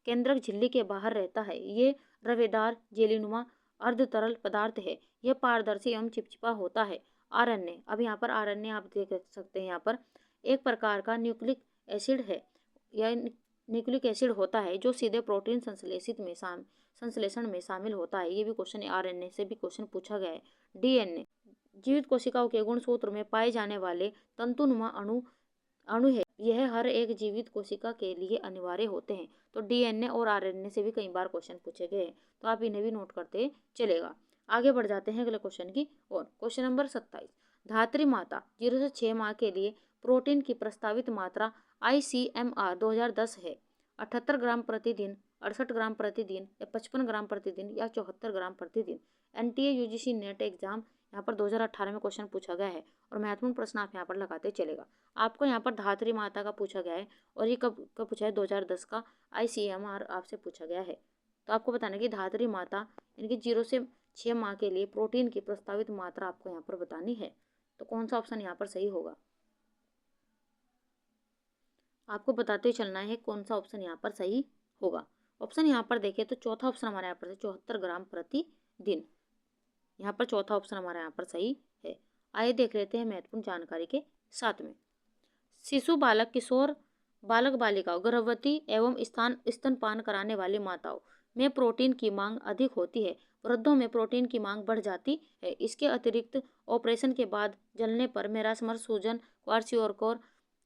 केंद्रक झिल्ली के बाहर रहता है। ये रवेदार जेलीनुमा अर्ध तरल पदार्थ है। यह पारदर्शी एवं चिपचिपा होता है। आरएनए, अब यहाँ पर आरएनए आप देख सकते हैं, यहाँ पर एक प्रकार का न्यूक्लिक एसिड है। यह न्यूक्लिक एसिड होता है जो सीधे प्रोटीन संश्लेषण में शामिल होता है। ये भी क्वेश्चन आरएनए से भी क्वेश्चन पूछा गया है। डीएनए, जीवित कोशिकाओं के गुणसूत्र में पाए जाने वाले तंतुनुमा अणु है। यह हर एक जीवित कोशिका के लिए अनिवार्य होते हैं। तो डीएनए और आरएनए से भी कई बार क्वेश्चन पूछे गए हैं, तो आप इन्हें भी नोट करते चलेगा। आगे बढ़ जाते हैं अगले क्वेश्चन की और। क्वेश्चन नंबर 27, धात्री माता 0 से 6 माह के लिए प्रोटीन की प्रस्तावित मात्रा ICMR 2010 है। 78 ग्राम प्रतिदिन, 68 ग्राम प्रतिदिन या 55 ग्राम प्रतिदिन या 74 ग्राम प्रतिदिन। NTA UGC नेट एग्जाम यहाँ पर 2018 में क्वेश्चन पूछा गया है और महत्वपूर्ण प्रश्न आप यहाँ पर लगाते चलेगा। आपको यहाँ पर धात्री माता का पूछा गया है और ये कब पूछा है, 2010 का ICMR आपसे पूछा गया है। तो आपको बताना कि धात्री माता यानी कि 0 से 6 माह के लिए प्रोटीन की प्रस्तावित मात्रा आपको यहाँ पर बतानी है। तो कौन सा ऑप्शन यहाँ पर सही होगा, आपको बताते चलना है कौन सा ऑप्शन यहाँ पर सही होगा। ऑप्शन यहाँ पर देखें तो चौथा ऑप्शन हमारे यहाँ पर 74 ग्राम प्रतिदिन। यहाँ पर चौथा ऑप्शन हमारे यहाँ पर सही है। आइए देख लेते हैं महत्वपूर्ण जानकारी के साथ में। शिशु, बालक, किशोर, बालक बालिकाओं, गर्भवती एवं स्तनपान कराने वाली माताओं में प्रोटीन की मांग अधिक होती है। वृद्धों में प्रोटीन की मांग बढ़ जाती है। इसके अतिरिक्त ऑपरेशन के बाद जलने पर मेरास्मस, सूजन, क्वार्सियोरकोर,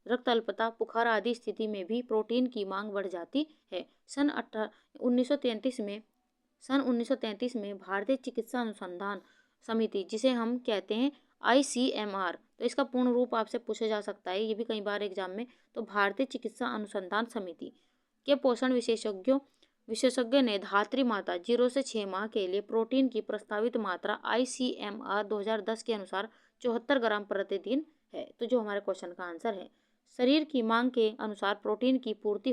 रक्त अल्पता, बुखार आदि स्थिति में भी प्रोटीन की मांग बढ़ जाती है। सन 1933 में भारतीय चिकित्सा अनुसंधान समिति, जिसे हम कहते हैं ICMR, तो इसका पूर्ण रूप आपसे पूछा जा सकता है, ये भी कई बार एग्जाम में। तो भारतीय चिकित्सा अनुसंधान समिति के पोषण विशेषज्ञ ने धात्री माता 0 से 6 माह के लिए प्रोटीन की प्रस्तावित मात्रा ICMR 2010 के अनुसार 74 ग्राम प्रतिदिन है। तो जो हमारे क्वेश्चन का आंसर है, शरीर की मांग के अनुसार प्रोटीन की पूर्ति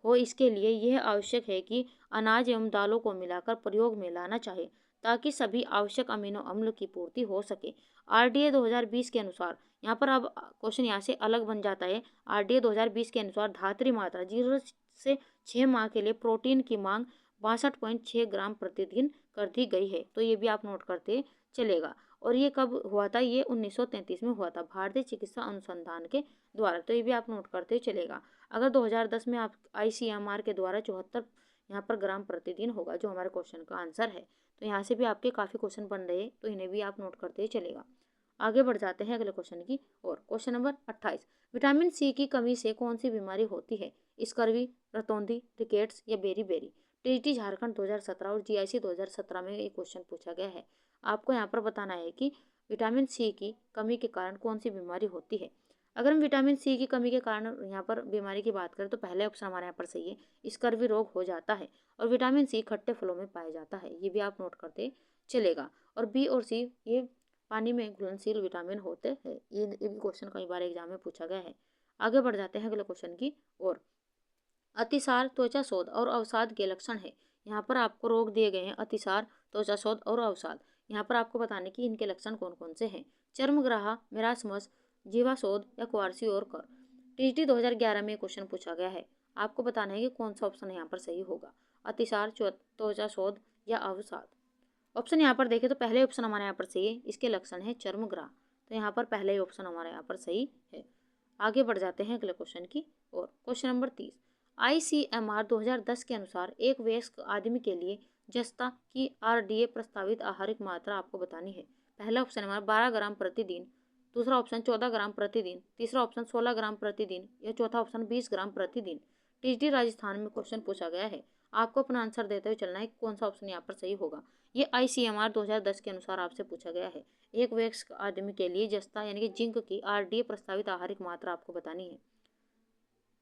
हो इसके लिए यह आवश्यक है कि अनाज एवं दालों को मिलाकर प्रयोग में लाना चाहिए, ताकि सभी आवश्यक अमीनो अम्ल की पूर्ति हो सके। RDA 2020 के अनुसार, यहाँ पर अब क्वेश्चन यहाँ से अलग बन जाता है। RDA 2020 के अनुसार धात्री मात्रा 0 से 6 माह के लिए प्रोटीन की मांग 62.6 ग्राम प्रतिदिन कर दी गई है। तो ये भी आप नोट करते चलेगा। और ये कब हुआ था, ये 1933 में हुआ था भारतीय चिकित्सा अनुसंधान के द्वारा। तो ये भी आप नोट करते चलेगा। अगर 2010 में आप ICMR के द्वारा 74 यहाँ पर ग्राम प्रतिदिन होगा, जो हमारे क्वेश्चन का आंसर है। तो यहाँ से भी आपके काफ़ी क्वेश्चन बन रहे हैं, तो इन्हें भी आप नोट करते चलेगा। आगे बढ़ जाते हैं अगले क्वेश्चन की और। क्वेश्चन नंबर 28, विटामिन C की कमी से कौन सी बीमारी होती है? स्कर्वी, रतौंधी, रिकेट्स या बेरी। TGT झारखंड 2017 और GIC 2017 में एक क्वेश्चन पूछा गया है। आपको यहाँ पर बताना है कि विटामिन C की कमी के कारण कौन सी बीमारी होती है। अगर हम विटामिन C की कमी के कारण यहाँ पर बीमारी की बात करें तो पहले ऑप्शन हमारे यहाँ पर सही है, स्कर्वी रोग हो जाता है। और विटामिन C खट्टे फलों में पाया जाता है, ये भी आप नोट करते चलेगा। और B और C ये पानी में घुलनशील विटामिन होते हैं। ये भी क्वेश्चन कई बार एग्जाम में पूछा गया है। आगे बढ़ जाते हैं अगले क्वेश्चन की और। अतिसार, त्वचा शोथ और अवसाद के लक्षण है। यहाँ पर आपको रोग दिए गए हैं, अतिसार, त्वचा शोथ और अवसाद। यहाँ पर आपको बताने कि इनके लक्षण कौन कौन से हैं। चर्मग्राह, मेरास्मस, जीवाशोथ या क्वार्सियोर। टीजीटी 2011 में क्वेश्चन पूछा गया है। आपको बताना है कि कौन सा ऑप्शन यहाँ पर सही होगा, अतिसार, त्वचा शोथ या अवसाद। ऑप्शन यहाँ पर देखें तो पहले ऑप्शन हमारे यहाँ पर सही है, इसके लक्षण है चर्मग्राह, तो यहाँ पर पहले ही ऑप्शन हमारे यहाँ पर सही है। आगे बढ़ जाते हैं अगले क्वेश्चन की और। क्वेश्चन नंबर 30, ICMR 2010 के अनुसार एक वयस्क आदमी के लिए जस्ता की RDA प्रस्तावित आहारिक मात्रा आपको बतानी है। पहला ऑप्शन हमारा 12 ग्राम प्रतिदिन, दूसरा ऑप्शन 14 ग्राम प्रतिदिन, तीसरा ऑप्शन 16 ग्राम प्रतिदिन या चौथा ऑप्शन 20 ग्राम प्रतिदिन। टीजीटी राजस्थान में क्वेश्चन पूछा गया है, आपको अपना आंसर देते हुए चलना है कौन सा ऑप्शन यहाँ पर सही होगा। ये ICMR 2010 के अनुसार आपसे पूछा गया है। एक वयस्क आदमी के लिए जस्ता यानी कि जिंक की RDA प्रस्तावित आहारिक मात्रा आपको बतानी है।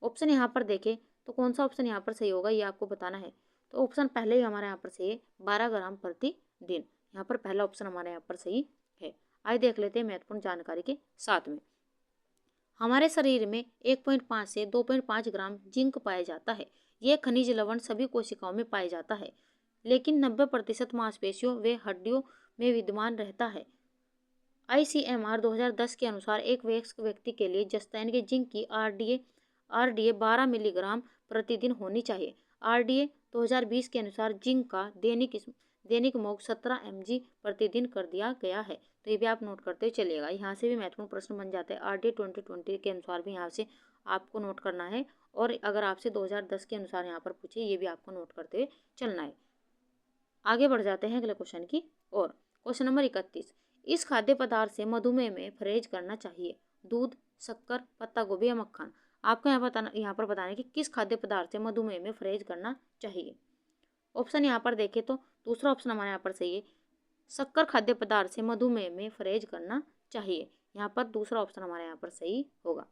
ऑप्शन यहाँ पर देखें तो कौन सा ऑप्शन यहाँ पर सही होगा ये आपको बताना है। तो ऑप्शन पहले ही हमारे यहाँ पर सही है, 12 ग्राम प्रतिदिन। यहाँ पर पहला ऑप्शन हमारे यहाँ पर सही है। आइए देख लेते हैं महत्वपूर्ण जानकारी के साथ में। हमारे शरीर में 1.5 से 2.5 ग्राम जिंक पाया जाता है। यह खनिज लवण सभी कोशिकाओं में पाया जाता है, लेकिन 90% मांसपेशियों व हड्डियों में विद्यमान रहता है। ICMR 2010 के अनुसार एक वयस्क व्यक्ति के लिए जस्ता यानी कि जिंक की RDA 12 मिलीग्राम प्रतिदिन होनी चाहिए। RDA 2020 के अनुसार जिंक का दैनिक मौग 17 mg प्रतिदिन कर दिया गया है। तो ये भी आप नोट करते चलिएगा। यहाँ से भी महत्वपूर्ण प्रश्न बन जाते हैं। RDA 2020 के अनुसार भी यहाँ से आपको नोट करना है, और अगर आपसे 2010 के अनुसार यहाँ पर पूछे ये भी आपको नोट करते हुए चलना है। आगे बढ़ जाते हैं अगले क्वेश्चन की और। क्वेश्चन नंबर 31, इस खाद्य पदार्थ से मधुमेह में परहेज करना चाहिए। दूध, शक्कर, पत्ता गोभी या मक्खन। आपको यहाँ पर बताना है कि किस खाद्य पदार्थ से मधुमेह में परहेज करना चाहिए। ऑप्शन यहाँ पर देखें तो दूसरा ऑप्शन हमारे यहाँ पर सही है, शक्कर खाद्य पदार्थ से मधुमेह में परहेज करना चाहिए। यहाँ पर दूसरा ऑप्शन हमारे यहाँ पर सही होगा।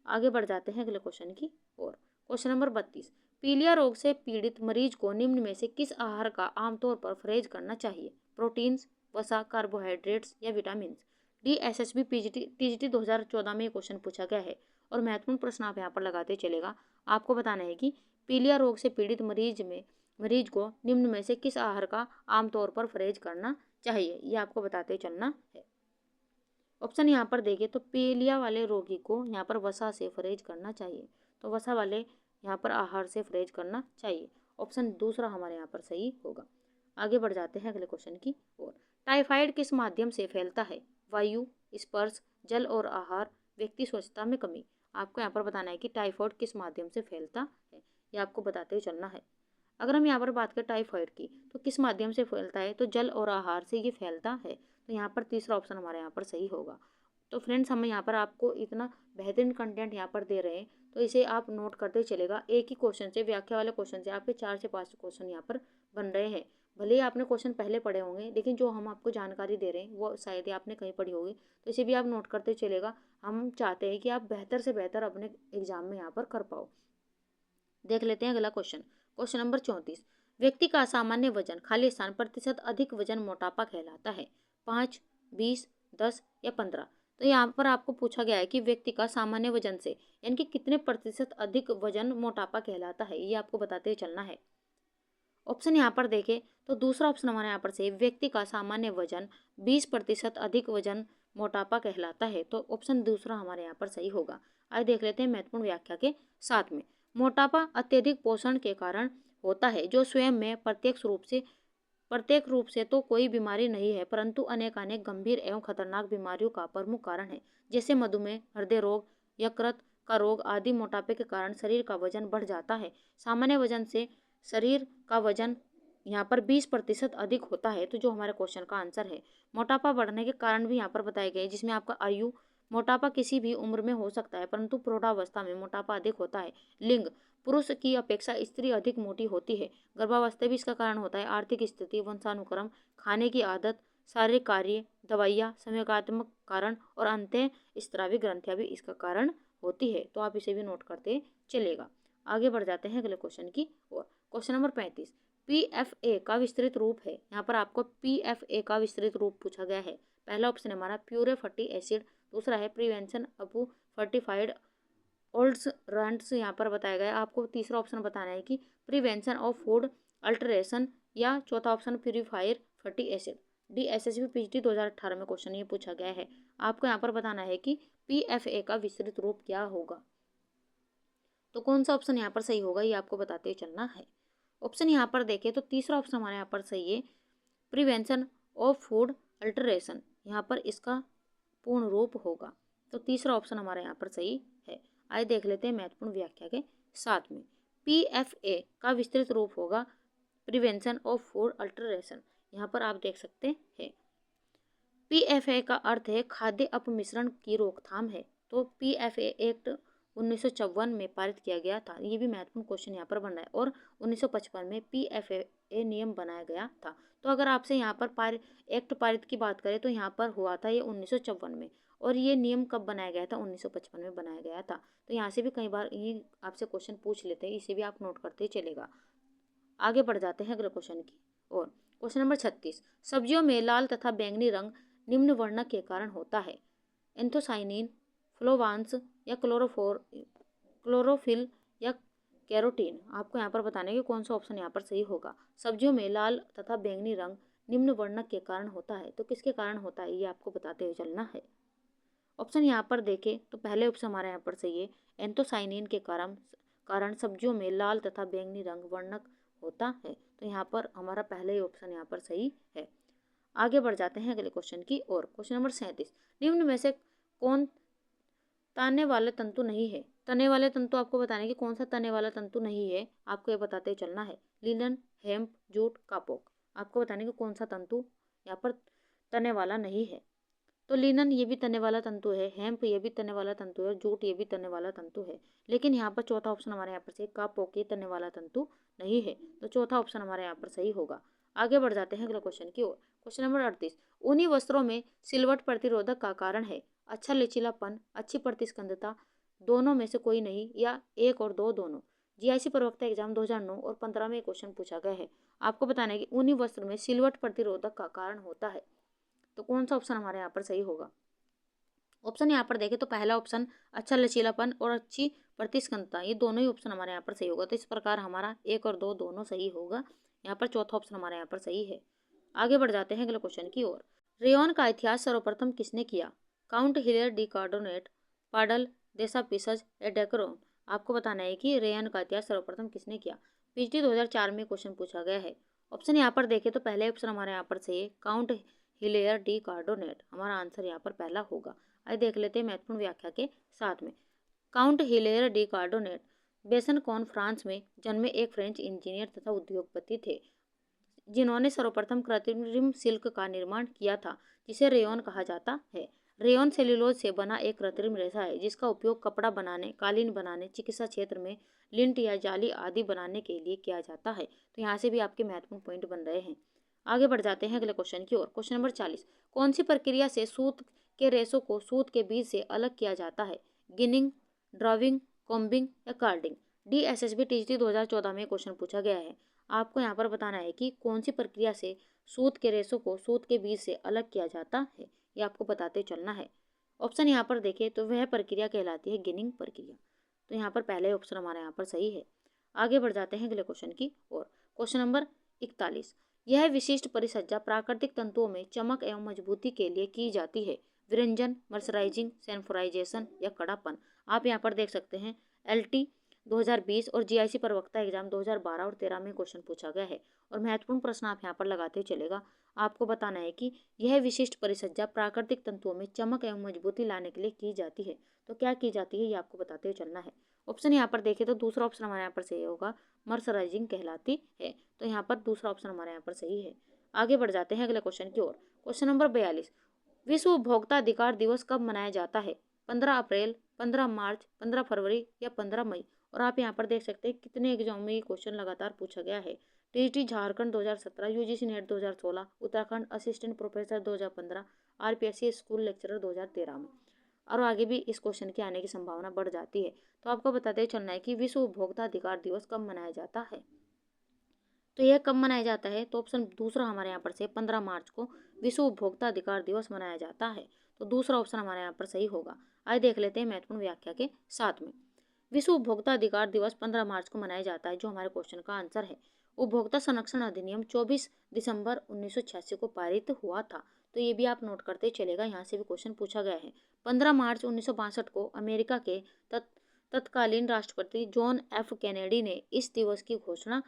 आगे बढ़ जाते हैं अगले क्वेश्चन की और। क्वेश्चन नंबर 32, पीलिया रोग से पीड़ित मरीज को निम्न में से किस आहार का आमतौर पर परहेज करना चाहिए। प्रोटीन्स, वसा, कार्बोहाइड्रेट्स या विटामिन। DSSB TGT 2014 में क्वेश्चन पूछा गया है और महत्वपूर्ण प्रश्न आप यहाँ पर लगाते चलेगा। आपको बताना है कि पीलिया रोग से पीड़ित मरीज को निम्न में से किस आहार का आमतौर पर परहेज करना चाहिए, ये आपको बताते चलना है। ऑप्शन यहाँ पर देखें तो पीलिया वाले रोगी को यहाँ पर वसा से परहेज करना चाहिए, तो वसा वाले यहाँ पर आहार से परहेज करना चाहिए। ऑप्शन दूसरा हमारे यहाँ पर सही होगा। आगे बढ़ जाते हैं अगले क्वेश्चन की ओर। टाइफाइड किस माध्यम से फैलता है। वायु, स्पर्श, जल और आहार, व्यक्ति स्वच्छता में कमी। आपको यहाँ पर बताना है कि टाइफाइड किस माध्यम से फैलता है, ये आपको बताते हुए चलना है। अगर हम यहाँ पर बात करें टाइफाइड की तो किस माध्यम से फैलता है, तो जल और आहार से ये फैलता है। तो यहाँ पर तीसरा ऑप्शन हमारे यहाँ पर सही होगा। तो फ्रेंड्स, हम यहाँ पर आपको इतना बेहतरीन कंटेंट यहाँ पर दे रहे हैं, तो इसे आप नोट करते चलेगा। एक ही क्वेश्चन से, व्याख्या वाले क्वेश्चन से आपके 4 से 5 क्वेश्चन यहाँ पर बन रहे हैं। भले ही आपने क्वेश्चन पहले पढ़े होंगे, लेकिन जो हम आपको जानकारी दे रहे हैं वो शायद ही आपने कहीं पढ़ी होगी, तो इसे भी आप नोट करते चलेगा। हम चाहते हैं कि आप बेहतर से बेहतर अपने एग्जाम में यहाँ पर कर पाओ। देख लेते हैं अगला क्वेश्चन। क्वेश्चन नंबर 34, व्यक्ति का सामान्य वजन खाली स्थान प्रतिशत अधिक वजन मोटापा कहलाता है। 5, 20, 10 या 15। तो यहाँ पर आपको पूछा गया है कि व्यक्ति का सामान्य वजन से यानी कि कितने प्रतिशत अधिक वजन मोटापा कहलाता है, ये आपको बताते हुए चलना है। ऑप्शन यहाँ पर देखें तो दूसरा ऑप्शन हमारे यहाँ पर से व्यक्ति का सामान्य वजन 20% अधिक वजन मोटापा कहलाता है, तो ऑप्शन दूसरा हमारे यहाँ पर सही होगा। आइए देख लेते हैं महत्वपूर्ण व्याख्या के साथ में। मोटापा अत्यधिक पोषण के कारण होता है, जो स्वयं में प्रत्येक रूप से तो कोई बीमारी नहीं है, परंतु अनेक गंभीर एवं खतरनाक बीमारियों का प्रमुख कारण है, जैसे मधुमेह, हृदय रोग, यकृत का रोग आदि। मोटापे के कारण शरीर का वजन बढ़ जाता है। सामान्य वजन से शरीर का वजन यहाँ पर 20% अधिक होता है, तो जो हमारे क्वेश्चन का आंसर है। मोटापा बढ़ने के कारण भी यहाँ पर बताए गए, जिसमें आपका आयु, मोटापा किसी भी उम्र में हो सकता है, परंतु प्रौढ़ावस्था में मोटापा अधिक होता है। लिंग, पुरुष की अपेक्षा स्त्री अधिक मोटी होती है। गर्भावस्था भी इसका कारण होता है। आर्थिक स्थिति, वंशानुक्रम, खाने की आदत, शारीरिक कार्य, दवाइयाँ, संवेगात्मक कारण और अंतः स्रावी ग्रंथियाँ भी इसका कारण होती है। तो आप इसे भी नोट करते चलेगा। आगे बढ़ जाते हैं अगले क्वेश्चन की ओर। क्वेश्चन नंबर 35, PFA का विस्तृत रूप है। यहाँ पर आपको PFA का विस्तृत रूप पूछा गया है। पहला ऑप्शन है हमारा प्यूरे फैटी एसिड, दूसरा है प्रिवेंशन अबू फर्टिफाइड ऑल्सरेंट्स यहाँ पर बताया गया है। आपको तीसरा ऑप्शन बताना है कि प्रिवेंशन ऑफ फूड अल्टरेशन, या चौथा option purifier fatty acid. DSSB PGT 2018 में क्वेश्चन ये पूछा गया है। आपको यहाँ पर बताना है कि PFA का विस्तृत रूप क्या होगा। तो कौन सा ऑप्शन यहाँ पर सही होगा ये आपको बताते हुए चलना है। ऑप्शन यहाँ पर देखें तो तीसरा ऑप्शन हमारे यहाँ पर सही है, प्रिवेंशन ऑफ फूड अल्टरेशन। यहाँ पर इसका पूर्ण रूप होगा। तो तीसरा ऑप्शन हमारे यहाँ पर सही है। आइए देख लेते हैं महत्वपूर्ण व्याख्या के साथ में। PFA का विस्तृत रूप होगा प्रिवेंशन ऑफ फूड अल्टरेशन। यहाँ पर आप देख सकते हैं PFA का अर्थ है खाद्य अपमिश्रण की रोकथाम है। तो PFA एक्ट 1954 में पारित किया गया था। ये भी महत्वपूर्ण क्वेश्चन यहाँ पर बन रहा है। और 1955 में PFA नियम बनाया गया था। तो अगर आपसे यहाँ पर एक्ट पारित की बात करें तो यहाँ पर हुआ था ये 1954 में, और ये नियम कब बनाया गया था, 1955 में बनाया गया था। तो यहाँ से भी कई बार ये आपसे क्वेश्चन पूछ लेते हैं, इसे भी आप नोट करते चलेगा। आगे बढ़ जाते हैं अगले क्वेश्चन की और। क्वेश्चन नंबर 36, सब्जियों में लाल तथा बैंगनी रंग निम्न वर्णक के कारण होता है। एंथोसाइनिन, फ्लोवांस या क्लोरोफिल या कैरोटीन। आपको यहाँ पर बताने कि कौन सा ऑप्शन यहाँ पर सही होगा। सब्जियों में लाल तथा बैंगनी रंग निम्न वर्णक के कारण होता है। तो किसके कारण होता है ये आपको बताते हुए चलना है। ऑप्शन यहाँ पर देखें तो पहले ऑप्शन हमारा यहाँ पर सही है, एंथोसाइनिन के कारण सब्जियों में लाल तथा बैंगनी रंग वर्णक होता है। तो यहाँ पर हमारा पहले ही ऑप्शन यहाँ पर सही है। आगे बढ़ जाते हैं अगले क्वेश्चन की ओर। क्वेश्चन नंबर 37, निम्न में से कौन तने वाले तंतु नहीं है। तने वाले तंतु आपको बताने कि कौन सा तने वाला तंतु नहीं है, आपको ये बताते ही चलना है। Linen, hemp, jute, kapok. आपको बताने कि कौन सा तंतु यहाँ पर तने वाला नहीं है। तो लिनन ये भी तने वाला तंतु है, हेम्प ये भी तने वाला तंतु है, और जूट ये भी तने वाला तंतु है। लेकिन यहाँ पर चौथा ऑप्शन हमारे यहाँ पर सही, कापोक ये तने वाला तंतु नहीं है। तो चौथा ऑप्शन हमारे यहाँ पर सही होगा। आगे बढ़ जाते हैं अगले क्वेश्चन की ओर। क्वेश्चन नंबर 38, ऊनी वस्त्रों में सिलवट प्रतिरोधक का कारण है। अच्छा लचीलापन, अच्छी प्रतिस्पंदता, दोनों में से कोई नहीं, या एक और दो दोनों। GIC प्रवक्ता एग्जाम 2009 और 15 में क्वेश्चन पूछा गया है। आपको बताना है कि ऊनी वस्त्र में सिलवट प्रतिरोधक का कारण होता है। तो कौन सा ऑप्शन हमारे यहाँ पर सही होगा। ऑप्शन यहाँ पर देखें तो पहला ऑप्शन अच्छा लचीलापन और अच्छी प्रतिस्पंदता, ये दोनों ही ऑप्शन हमारे यहाँ पर सही होगा। तो इस प्रकार हमारा एक और दो दोनों सही होगा। यहाँ पर चौथा ऑप्शन हमारे यहाँ पर सही है। आगे बढ़ जाते हैं अगले क्वेश्चन की ओर। रेयॉन का इतिहास सर्वप्रथम किसने किया। काउंट हिलेर डी कार्डोनेट, पाडल, देसापिसज या डेकरोन। आपको बताना है कि रेयॉन का इतिहास सर्वप्रथम किसने किया। PGT 2004 में क्वेश्चन पूछा गया है। ऑप्शन यहाँ पर देखें तो पहले ऑप्शन हमारे यहाँ पर सही है, काउंट हिलेर डी कार्डोनेट। हमारा आंसर यहाँ पर पहला होगा। आइए देख लेते हैं महत्वपूर्ण व्याख्या के साथ में। काउंट हिलेर डी कार्डोनेट बेसनकॉन फ्रांस में जन्मे एक फ्रेंच इंजीनियर तथा उद्योगपति थे, जिन्होंने सर्वप्रथम कृत्रिम सिल्क का निर्माण किया था, जिसे रेयॉन कहा जाता है। रेयॉन सेल्यूलोज से बना एक कृत्रिम रेशा है, जिसका उपयोग कपड़ा बनाने, कालीन बनाने, चिकित्सा क्षेत्र में लिंट या जाली आदि बनाने के लिए किया जाता है। तो यहाँ से भी आपके महत्वपूर्ण पॉइंट बन रहे हैं। आगे बढ़ जाते हैं अगले क्वेश्चन की ओर। क्वेश्चन नंबर 40, कौन सी प्रक्रिया से सूत के रेशों को सूत के बीज से अलग किया जाता है। गिनिंग, ड्राविंग, कॉम्बिंग या कार्डिंग। DSSB TGT 2014 में क्वेश्चन पूछा गया है। आपको यहाँ पर बताना है कि कौन सी प्रक्रिया से सूत के रेशों को सूत के बीज से अलग किया जाता है, ये आपको बताते चलना है। ऑप्शन यहाँ पर देखें तो वह प्रक्रिया कहलाती है गिनिंग प्रक्रिया। तो यहाँ पर पहले ऑप्शन हमारे यहाँ पर सही है। आगे बढ़ जाते हैं अगले क्वेश्चन की ओर। क्वेश्चन नंबर 41, यह विशिष्ट परिसज्जा प्राकृतिक तंतुओं में चमक एवं मजबूती के लिए की जाती है। विरंजन, मर्सराइजिंग, सैनिटाइजेशन या कड़ापन। आप यहाँ पर देख सकते हैं LT 2020 और GIC प्रवक्ता एग्जाम 2012 और 13 में क्वेश्चन पूछा गया है। और महत्वपूर्ण प्रश्न आप यहाँ पर लगाते चलेगा। आपको बताना है कि यह विशिष्ट परिसज्जा प्राकृतिक तंतुओं में चमक एवं मजबूती लाने के लिए की जाती है। तो क्या की जाती है ये आपको बताते हुए चलना है। ऑप्शन यहाँ पर देखें तो दूसरा ऑप्शन हमारे यहाँ पर सही होगा, मर्सराइजिंग कहलाती है। तो यहाँ पर दूसरा ऑप्शन हमारे यहाँ पर सही है। आगे बढ़ जाते हैं अगले क्वेश्चन की ओर। क्वेश्चन नंबर 42, विश्व उपभोक्ता अधिकार दिवस कब मनाया जाता है। 15 अप्रैल, 15 मार्च, 15 फरवरी या 15 मई। और आप यहाँ पर देख सकते हैं कितने एग्जाम में ये क्वेश्चन लगातार पूछा गया है। TGT Jharkhand 2017, UGC net 2016, Uttarakhand assistant professor 2015, RPSC school lecturer 2013 में। और आगे भी इस क्वेश्चन के आने की संभावना बढ़ जाती है। तो आपको बताते चलना है कि विश्व उपभोक्ता अधिकार दिवस कब मनाया जाता है। तो यह कब मनाया जाता है, तो ऑप्शन दूसरा हमारे यहाँ पर से 15 मार्च को विश्व उपभोक्ता अधिकार दिवस मनाया जाता है। तो दूसरा ऑप्शन हमारे यहाँ पर सही होगा। आइए देख लेते हैं महत्वपूर्ण व्याख्या के साथ में। विश्व उपभोक्ता अधिकार दिवस 15 मार्च को मनाया जाता है, जो हमारे क्वेश्चन का आंसर है। उपभोक्ता संरक्षण अधिनियम 24 दिसंबर 1986 को पारित हुआ था। तो ये भी आप नोट करते चलेगा, यहाँ से भी क्वेश्चन पूछा गया है। 15 मार्च 1962 को अमेरिका के तत्कालीन राष्ट्रपति जॉन एफ कैनेडी ने इस दिवस की घोषणा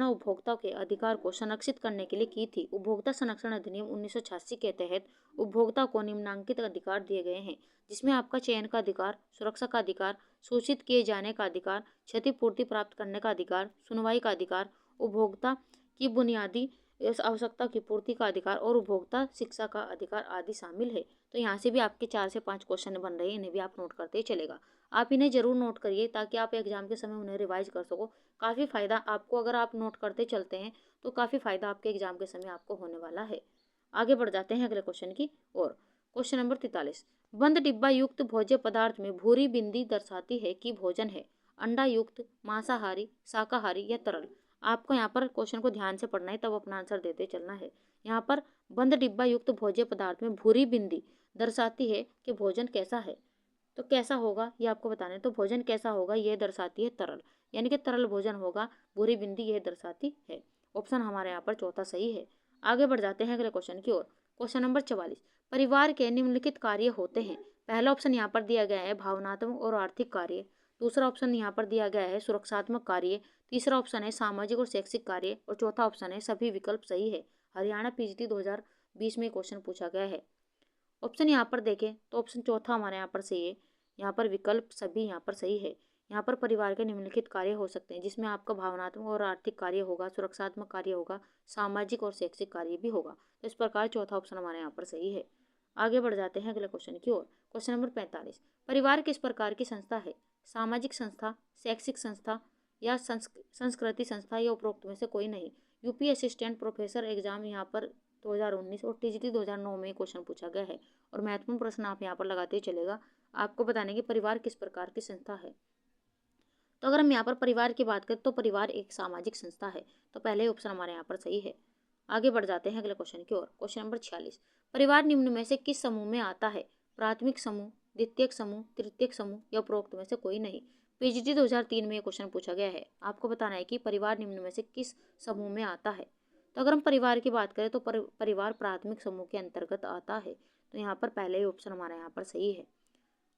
उपभोक्ताओं के अधिकार को संरक्षित करने के लिए की थी। उपभोक्ता संरक्षण अधिनियम 1986 के तहत उपभोक्ता को निम्नलिखित अधिकार दिए गए हैं, जिसमें आपका चयन का अधिकार, सुरक्षा का अधिकार, सूचित किए जाने का अधिकार, क्षतिपूर्ति प्राप्त करने का अधिकार, सुनवाई का अधिकार, उपभोक्ता की बुनियादी आवश्यकता की पूर्ति का अधिकार और उपभोक्ता शिक्षा का अधिकार आदि शामिल है। तो यहाँ से भी आपके 4 से 5 क्वेश्चन बन रहे हैं, इन्हें भी आप नोट करते ही चलेगा। आप इन्हें जरूर नोट करिए ताकि आप एग्जाम के समय उन्हें रिवाइज कर सको। काफ़ी फायदा आपको, अगर आप नोट करते चलते हैं तो काफ़ी फायदा आपके एग्जाम के समय आपको होने वाला है। आगे बढ़ जाते हैं अगले क्वेश्चन की ओर। Question number 43। बंद डिब्बा युक्त भोज्य पदार्थ में भूरी बिंदी दर्शाती है कि भोजन है अंडा युक्त, मांसाहारी, शाकाहारी या तरल। आपको यहाँ पर क्वेश्चन को ध्यान से पढ़ना है, तब अपना आंसर देते चलना है। यहाँ पर बंद डिब्बा युक्त भोज्य पदार्थ में भूरी बिंदी दर्शाती है कि भोजन कैसा है। तो कैसा होगा ये आपको बताना है। तो भोजन कैसा होगा ये दर्शाती है तरल, यानी कि तरल भोजन होगा। भूरी बिंदी ये दर्शाती है। ऑप्शन हमारे यहाँ पर चौथा सही है। आगे बढ़ जाते हैं अगले क्वेश्चन की ओर। Question number 44। परिवार के निम्नलिखित कार्य होते हैं। पहला ऑप्शन यहाँ पर दिया गया है भावनात्मक और आर्थिक कार्य। दूसरा ऑप्शन यहाँ पर दिया गया है सुरक्षात्मक कार्य। तीसरा ऑप्शन है सामाजिक और शैक्षिक कार्य और चौथा ऑप्शन है सभी विकल्प सही है। हरियाणा पीजीटी 2020 में क्वेश्चन पूछा गया है। ऑप्शन यहाँ पर देखें तो ऑप्शन चौथा हमारे यहाँ पर सही है। यहाँ पर विकल्प सभी यहाँ पर सही है। यहाँ पर परिवार के निम्नलिखित कार्य हो सकते हैं, जिसमें आपका भावनात्मक और आर्थिक कार्य होगा, सुरक्षात्मक कार्य होगा, सामाजिक और शैक्षिक कार्य भी होगा। तो इस प्रकार चौथा ऑप्शन हमारे यहाँ पर सही है। आगे बढ़ जाते हैं अगले क्वेश्चन की ओर। Question number 45। परिवार किस प्रकार की संस्था है? सामाजिक संस्था, शैक्षिक संस्था या संस्कृति संस्था या उपरोक्त में से कोई नहीं। यूपी असिस्टेंट प्रोफेसर एग्जाम यहाँ पर 2019 और टीजीटी 2009 में क्वेश्चन पूछा गया है और महत्वपूर्ण प्रश्न आप यहाँ पर लगाते ही चलेगा। आपको बताने कि परिवार किस प्रकार की संस्था है। तो अगर हम यहाँ पर परिवार की बात करें तो परिवार एक सामाजिक संस्था है। तो पहले ऑप्शन हमारे यहाँ पर सही है। आगे बढ़ जाते हैं अगले क्वेश्चन की ओर। Question number 46। परिवार निम्न में से किस समूह में आता है? प्राथमिक समूह, द्वितीयक समूह, तृतीयक समूह या उपरोक्त में से कोई नहीं। पीजीटी 2003 में यह क्वेश्चन पूछा गया है। आपको बताना है कि परिवार निम्न में से किस समूह में आता है। तो अगर हम परिवार की बात करें तो परिवार प्राथमिक समूह के अंतर्गत आता है। तो यहाँ पर पहले ही ऑप्शन हमारे यहाँ पर सही है।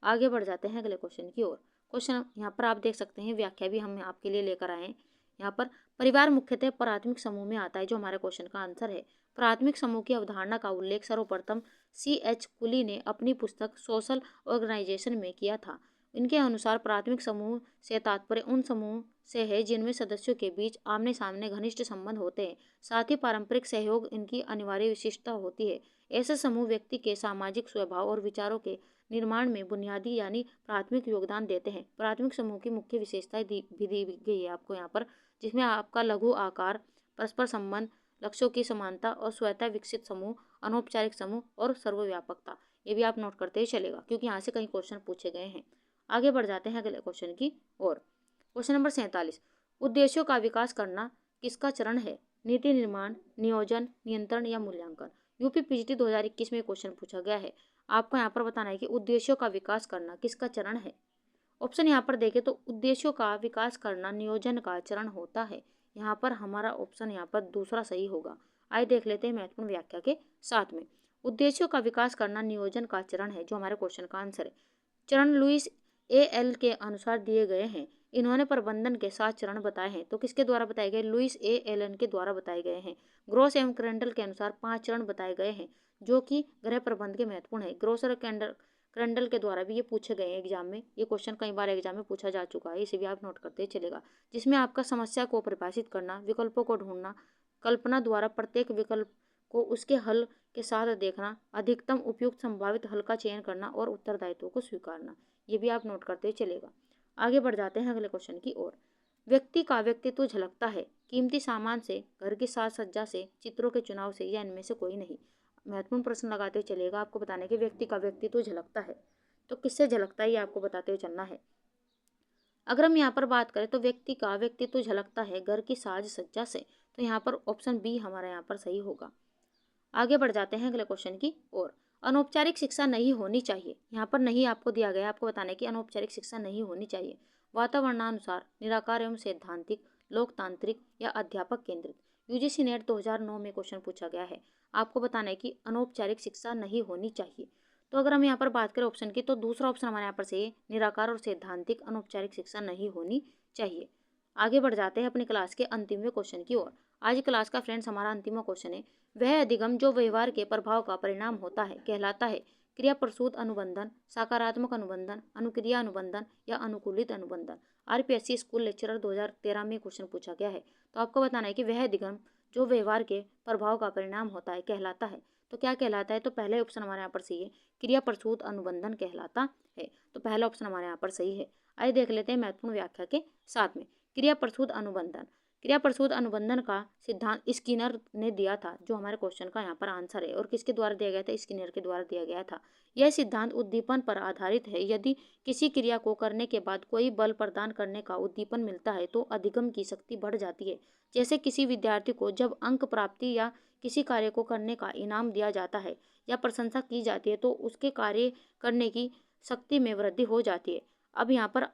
आगे बढ़ जाते हैं अगले क्वेश्चन की ओर। क्वेश्चन यहाँ पर आप देख सकते हैं, व्याख्या भी हम आपके लिए लेकर आए हैं। यहाँ पर परिवार मुख्यतः प्राथमिक समूह में आता है, जो हमारे क्वेश्चन का आंसर है। प्राथमिक समूह की अवधारणा का उल्लेख सर्वप्रथम CH कुली ने अपनी पुस्तक सोशल ऑर्गेनाइजेशन में किया था। इनके अनुसार प्राथमिक समूह से तात्पर्य उन समूह से है जिनमें सदस्यों के बीच आमने सामने घनिष्ठ संबंध होते हैं, साथ ही पारंपरिक सहयोग इनकी अनिवार्य विशिष्टता होती है। ऐसे समूह व्यक्ति के सामाजिक स्वभाव और विचारों के निर्माण में बुनियादी यानी प्राथमिक योगदान देते हैं। प्राथमिक समूह की मुख्य विशेषताएं भी दी गई है आपको यहाँ पर, जिसमें आपका लघु आकार, परस्पर संबंध, लक्ष्यों की समानता और स्वतः विकसित समूह, अनौपचारिक समूह और सर्वव्यापकता। ये भी आप नोट करते ही चलेगा क्योंकि यहाँ से कई क्वेश्चन पूछे गए हैं। आगे बढ़ जाते हैं अगले क्वेश्चन की ओर। Question number 47। उद्देश्यों का विकास करना किसका चरण है? नीति निर्माण, नियोजन, नियंत्रण या मूल्यांकन। यूपी पीजीटी 2021 में क्वेश्चन पूछा गया है। आपको यहाँ पर बताना है कि उद्देश्यों का विकास करना किसका चरण है। ऑप्शन यहाँ पर देखें तो उद्देश्यों का विकास करना नियोजन का चरण होता है। यहाँ पर हमारा ऑप्शन यहाँ पर दूसरा सही होगा। आइए देख लेते हैं महत्वपूर्ण व्याख्या के साथ में। उद्देश्यों का विकास करना नियोजन का चरण है, जो हमारे क्वेश्चन का आंसर है। चरण लुइस AL के अनुसार दिए गए हैं। इन्होंने प्रबंधन के 7 चरण बताए हैं। तो किसके द्वारा बताए गए? लुइस ALN के द्वारा बताए गए हैं। ग्रोस एवं क्रेंडल के अनुसार 5 चरण बताए गए हैं, जो कि गृह प्रबंध के महत्वपूर्ण है। ग्रोस और क्रेंडल के द्वारा भी ये पूछे गए हैं एग्जाम में। ये क्वेश्चन कई बार एग्जाम में पूछा जा चुका है, इसे भी आप नोट करते चलेगा। जिसमें आपका समस्या को परिभाषित करना, विकल्पों को ढूंढना, कल्पना द्वारा प्रत्येक विकल्प को उसके हल के साथ देखना, अधिकतम उपयुक्त संभावित हल का चयन करना और उत्तरदायित्व को स्वीकारना। ये भी आप नोट करते चलेगा। आगे बढ़ जाते हैं अगले क्वेश्चन की ओर। व्यक्ति का व्यक्तित्व झलकता है कीमती सामान से, घर की साज सज्जा से, चित्रों के चुनाव से या इनमें से कोई नहीं। महत्वपूर्ण प्रश्न लगाते चलेगा। आपको बताने कि व्यक्ति का व्यक्तित्व झलकता है, तो किससे झलकता है ये आपको बताते हुए चलना है। अगर हम यहाँ पर बात करें तो व्यक्ति का व्यक्तित्व झलकता है घर की साज सज्जा से। तो यहाँ पर ऑप्शन बी हमारा यहाँ पर सही होगा। आगे बढ़ जाते हैं अगले क्वेश्चन की ओर। अनौपचारिक शिक्षा नहीं होनी चाहिए। यहाँ पर नहीं आपको दिया गया, आपको बताना है कि अनौपचारिक शिक्षा नहीं होनी चाहिए। वातावरणानुसार, निराकार एवं सैद्धांतिक, लोकतांत्रिक या अध्यापक केंद्रित। यूजीसी नेट 2009 में क्वेश्चन पूछा गया है। आपको बताना है कि अनौपचारिक शिक्षा नहीं होनी चाहिए। तो अगर हम यहाँ पर बात करें ऑप्शन की, तो दूसरा ऑप्शन हमारे यहाँ पर सही है, निराकार और सैद्धांतिक अनौपचारिक शिक्षा नहीं होनी चाहिए। आगे बढ़ जाते हैं अपनी क्लास के अंतिमवें क्वेश्चन की ओर। आज क्लास का फ्रेंड्स हमारा अंतिम क्वेश्चन है, वह अधिगम जो व्यवहार के प्रभाव का परिणाम होता है कहलाता है क्रिया प्रसूत अनुबंधन, सकारात्मक अनुबंधन, अनुक्रिया अनुबंधन या अनुकूलित अनुबंधन। आरपीएससी स्कूल लेक्चरर 2013 में क्वेश्चन पूछा गया है। तो आपको बताना है कि वह अधिगम जो व्यवहार के प्रभाव का परिणाम होता है कहलाता है। तो क्या कहलाता है? तो पहले ऑप्शन हमारे यहाँ पर सही है, क्रिया प्रसूत अनुबंधन कहलाता है। तो पहला ऑप्शन हमारे यहाँ पर सही है। आइए देख लेते हैं महत्वपूर्ण व्याख्या के साथ में। क्रिया प्रसूत अनुबंधन, क्रिया प्रसूत अनुबंधन का सिद्धांत स्किनर ने दिया था, जो हमारे क्वेश्चन का यहाँ पर आंसर है। और किसके द्वारा दिया गया था? स्किनर के द्वारा दिया गया था। यह सिद्धांत उद्दीपन पर आधारित है। यदि किसी क्रिया को करने के बाद कोई बल प्रदान करने का उद्दीपन मिलता है तो अधिगम की शक्ति बढ़ जाती है। जैसे किसी विद्यार्थी को जब अंक प्राप्ति या किसी कार्य को करने का इनाम दिया जाता है या प्रशंसा की जाती है तो उसके कार्य करने की शक्ति में वृद्धि हो जाती है। अब यहाँ पर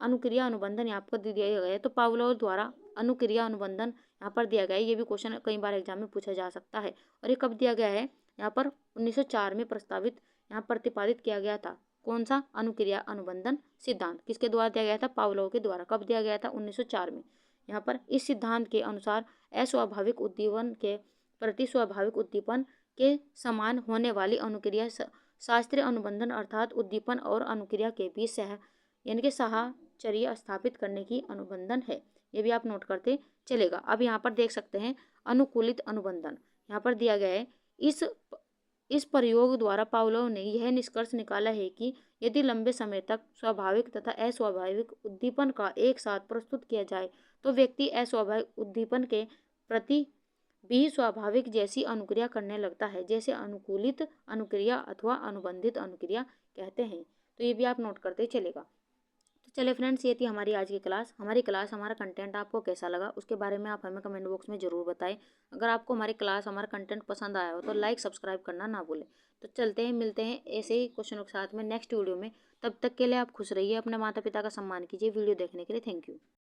अनुक्रिया अनुबंधन यहाँ पर दिया गया है। तो पावलोव द्वारा अनुक्रिया अनुबंधन यहाँ पर दिया गया है। ये भी क्वेश्चन कई बार एग्जाम में पूछा जा सकता है। और ये कब दिया गया है? यहाँ पर 1904 में प्रस्तावित यहाँ प्रतिपादित किया गया था। कौन सा? अनुक्रिया अनुबंधन सिद्धांत। किसके द्वारा दिया गया था? पावलोव के द्वारा। कब दिया गया था? 1904 में। यहाँ पर इस सिद्धांत के अनुसार अस्वाभाविक उद्दीपन के प्रति स्वाभाविक उद्दीपन के समान होने वाली अनुक्रिया शास्त्रीय अनुबंधन अर्थात उद्दीपन और अनुक्रिया के बीच यानी कि साहचर्य स्थापित करने की अनुबंधन है। ये भी आप नोट करते चलेगा। अब यहाँ पर देख सकते हैं अनुकूलित अनुबंधन यहाँ पर दिया गया है। इस प्रयोग द्वारा पावलोव ने यह निष्कर्ष निकाला है कि यदि लंबे समय तक स्वाभाविक तथा अस्वाभाविक उद्दीपन का एक साथ प्रस्तुत किया जाए तो व्यक्ति अस्वाभाविक उद्दीपन के प्रति भी स्वाभाविक जैसी अनुक्रिया करने लगता है, जैसे अनुकूलित अनुक्रिया अथवा अनुबंधित अनुक्रिया कहते हैं। तो ये भी आप नोट करते चलेगा। तो चले फ्रेंड्स, ये थी हमारी आज की क्लास। हमारा कंटेंट आपको कैसा लगा उसके बारे में आप हमें कमेंट बॉक्स में ज़रूर बताएं। अगर आपको हमारा कंटेंट पसंद आया हो तो लाइक सब्सक्राइब करना ना भूलें। तो चलते हैं, मिलते हैं ऐसे ही क्वेश्चनों के साथ में नेक्स्ट वीडियो में। तब तक के लिए आप खुश रहिए, अपने माता पिता का सम्मान कीजिए। वीडियो देखने के लिए थैंक यू।